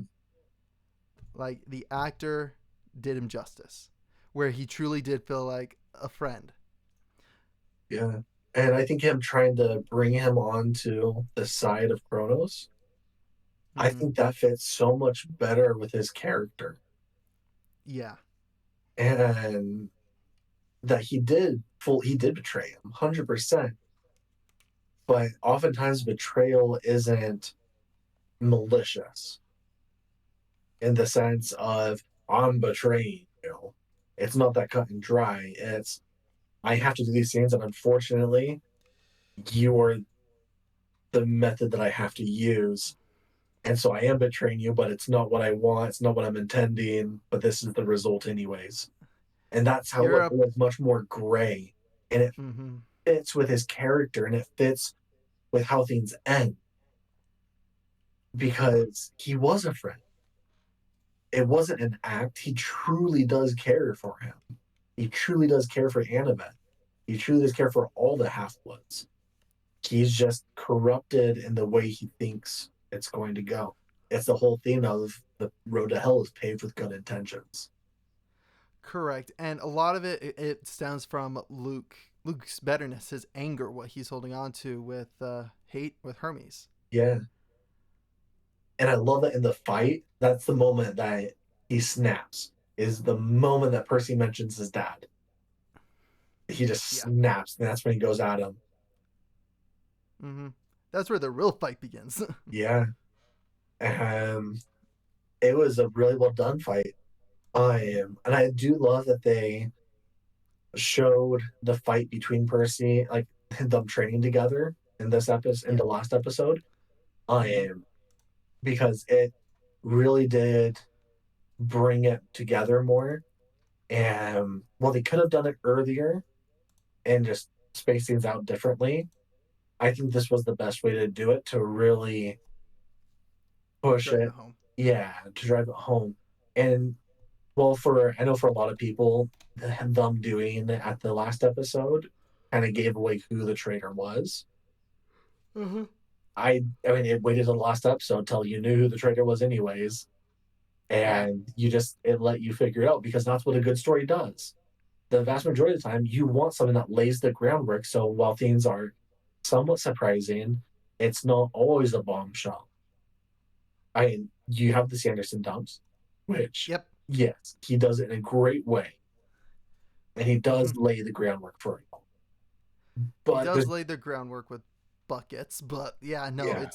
Like the actor did him justice, where he truly did feel like a friend. yeah. And I think him trying to bring him onto the side of Kronos, I Mm-hmm. think that fits so much better with his character. Yeah, And that he did betray him 100%. But oftentimes betrayal isn't malicious in the sense of I'm betraying you. It's not that cut and dry. It's I have to do these things, and unfortunately, you are the method that I have to use. And so I am betraying you, but it's not what I want. It's not what I'm intending, but this is the result, anyways. And that's how you're it up. was much more gray. And it Mm-hmm. fits with his character and it fits with how things end because he was a friend. It wasn't an act. He truly does care for him. He truly does care for Annabeth. He truly does care for all the half bloods. He's just corrupted in the way he thinks it's going to go. It's the whole theme of the road to hell is paved with good intentions. Correct, and a lot of it stems from Luke's bitterness, his anger, what he's holding on to with hate with Hermes. Yeah. And I love that in the fight, that's the moment that he snaps, is the moment that Percy mentions his dad. He just Yeah. snaps, and that's when he goes at him. Mm-hmm. That's where the real fight begins. Yeah. Um, it was a really well done fight. And I do love that they showed the fight between Percy, like them training together in this episode, in Yeah. the last episode. I Mm-hmm. am because it really did bring it together more. And well, they could have done it earlier and just space things out differently. I think this was the best way to do it to really push Drive it. it home. Yeah, to drive it home. And well, I know for a lot of people, them doing it at the last episode kind of gave away who the traitor was. Mm-hmm. I mean, it waited to the last episode until you knew who the traitor was, anyways, Yeah. and it let you figure it out because that's what a good story does. The vast majority of the time, you want something that lays the groundwork. So while things are somewhat surprising, it's not always a bombshell. I mean, you have the Sanderson dumps, which Yep. yes, he does it in a great way, and he Mm-hmm. does lay the groundwork for it. He But does lay the groundwork with buckets, but yeah, no, yeah,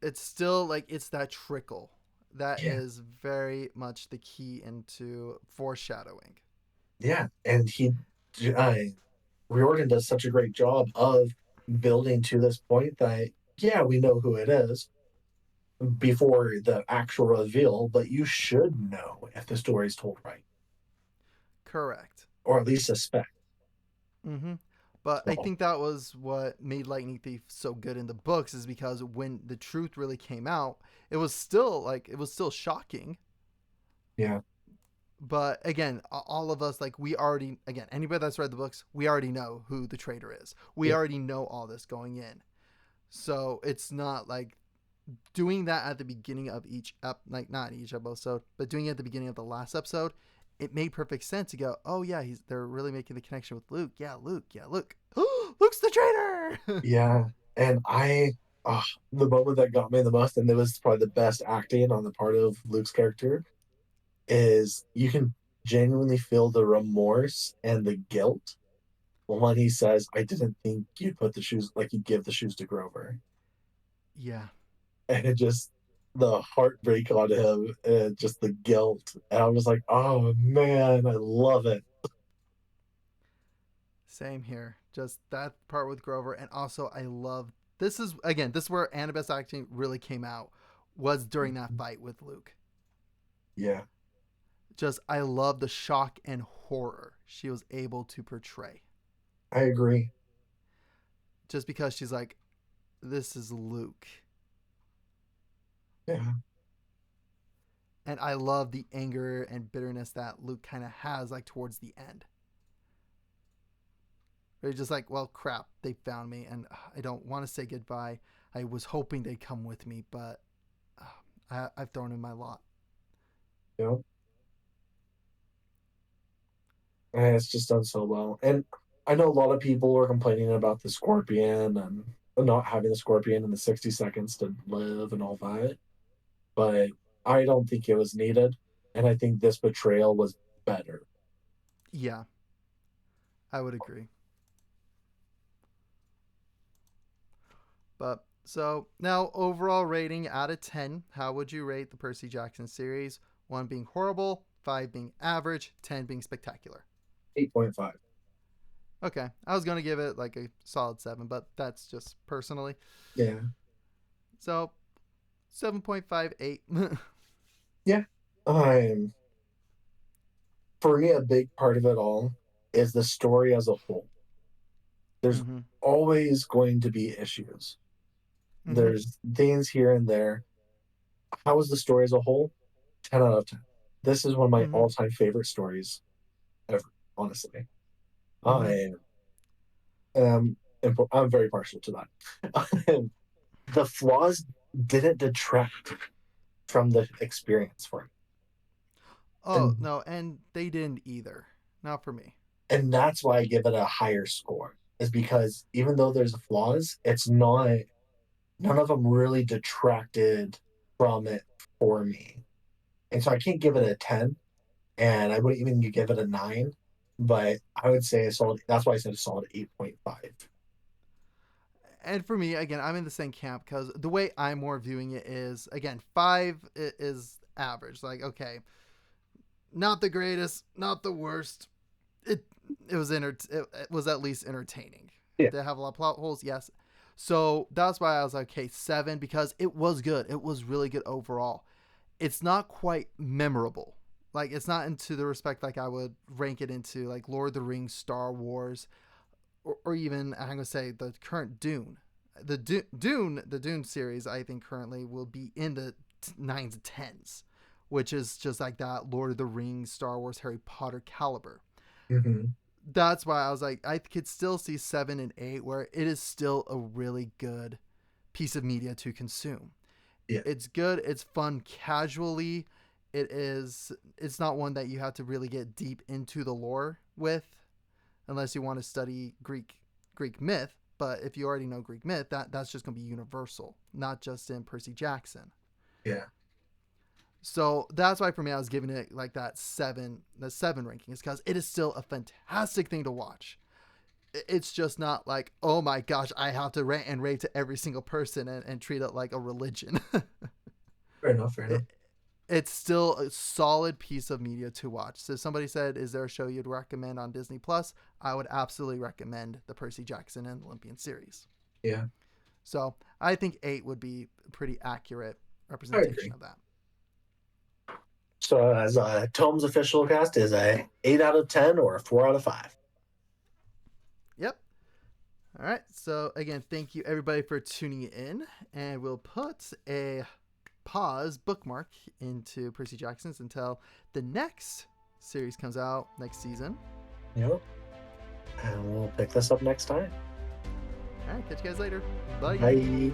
it's still like it's that trickle that yeah, is very much the key into foreshadowing. yeah, and uh, Riordan does such a great job of building to this point that yeah, we know who it is before the actual reveal, but you should know if the story is told right, Correct. or at least suspect. Mm-hmm. But I So think that was what made Lightning Thief so good in the books, is because when the truth really came out, it was still shocking. yeah, But again, all of us, like, we already, again, anybody that's read the books, we already know who the traitor is. We yeah, already know all this going in. So it's not like doing that at the beginning of like not each episode, but doing it at the beginning of the last episode. It made perfect sense to go, oh yeah, they're really making the connection with Luke. Yeah, Luke. Yeah, Luke. Luke's the traitor. yeah. And the moment that got me the most, and it was probably the best acting on the part of Luke's character, is you can genuinely feel the remorse and the guilt when he says, "I didn't think you'd put the shoes like you'd give the shoes to Grover." Yeah. And it just the heartbreak on him and just the guilt. And I was like, oh man, I love it. Same here. Just that part with Grover, and also I love this is again this is where Annabeth's acting really came out was during that fight with Luke. Yeah, Just I love the shock and horror she was able to portray. I agree. Just because she's like, this is Luke. Yeah, And I love the anger and bitterness that Luke kind of has like towards the end. Where he's just like, well, crap, they found me, and I don't want to say goodbye. I was hoping they'd come with me, but I've thrown in my lot. you know, and it's just done so well. And I know a lot of people were complaining about the scorpion and not having the scorpion in the 60 seconds to live and all that, but I don't think it was needed. And I think this betrayal was better. Yeah, I would agree. But so now, overall rating out of 10, how would you rate the Percy Jackson series? 1 being horrible, 5 being average, 10 being spectacular. 8.5. Okay, I was going to give it like a solid 7, but that's just personally. Yeah. So 7.58. Yeah. For me, a big part of it all is the story as a whole. There's mm-hmm. always going to be issues. Mm-hmm. There's things here and there. How is the story as a whole? 10 out of 10. This is one of my Mm-hmm. all-time favorite stories ever, honestly. Mm-hmm. I am I'm very partial to that. The flaws didn't detract from the experience for me. Oh, And no, and they didn't either. Not for me. and that's why I give it a higher score. Is because even though there's flaws, it's not none of them really detracted from it for me. And so I can't give it a 10, and I wouldn't even give it a 9, but I would say a solid. That's why I said a solid 8.5. And for me, again, I'm in the same camp because the way I'm more viewing it is, again, 5 is average. Like, okay, not the greatest, not the worst. It it was at least entertaining. Yeah. Did it have a lot of plot holes? Yes. So that's why I was like, okay, 7 because it was good. It was really good overall. It's not quite memorable. Like it's not into the respect like I would rank it into like Lord of the Rings, Star Wars, or even I'm gonna say the current Dune. The Dune series I think currently will be in the 9s and 10s, which is just like that Lord of the Rings, Star Wars, Harry Potter caliber. Mm-hmm. That's why I was like, I could still see 7 and 8 where it is still a really good piece of media to consume. Yeah. It's good, it's fun casually. It's not one that you have to really get deep into the lore with unless you want to study Greek myth, but if you already know Greek myth, that's just going to be universal, not just in Percy Jackson. Yeah. So that's why for me I was giving it like the 7 ranking is because it is still a fantastic thing to watch. It's just not like, oh my gosh, I have to rant and rave to every single person and treat it like a religion. Fair enough. Fair enough. It's still a solid piece of media to watch. So if somebody said, is there a show you'd recommend on Disney Plus? I would absolutely recommend the Percy Jackson and Olympian series. Yeah. So I think 8 would be a pretty accurate representation of that. So as Tom's official cast is a 8 out of 10 or a 4 out of 5. Yep. All right. So again, thank you everybody for tuning in, and we'll put a pause bookmark into Percy Jackson's until the next series comes out next season. Yep. And we'll pick this up next time. All right. Catch you guys later. Bye. Bye.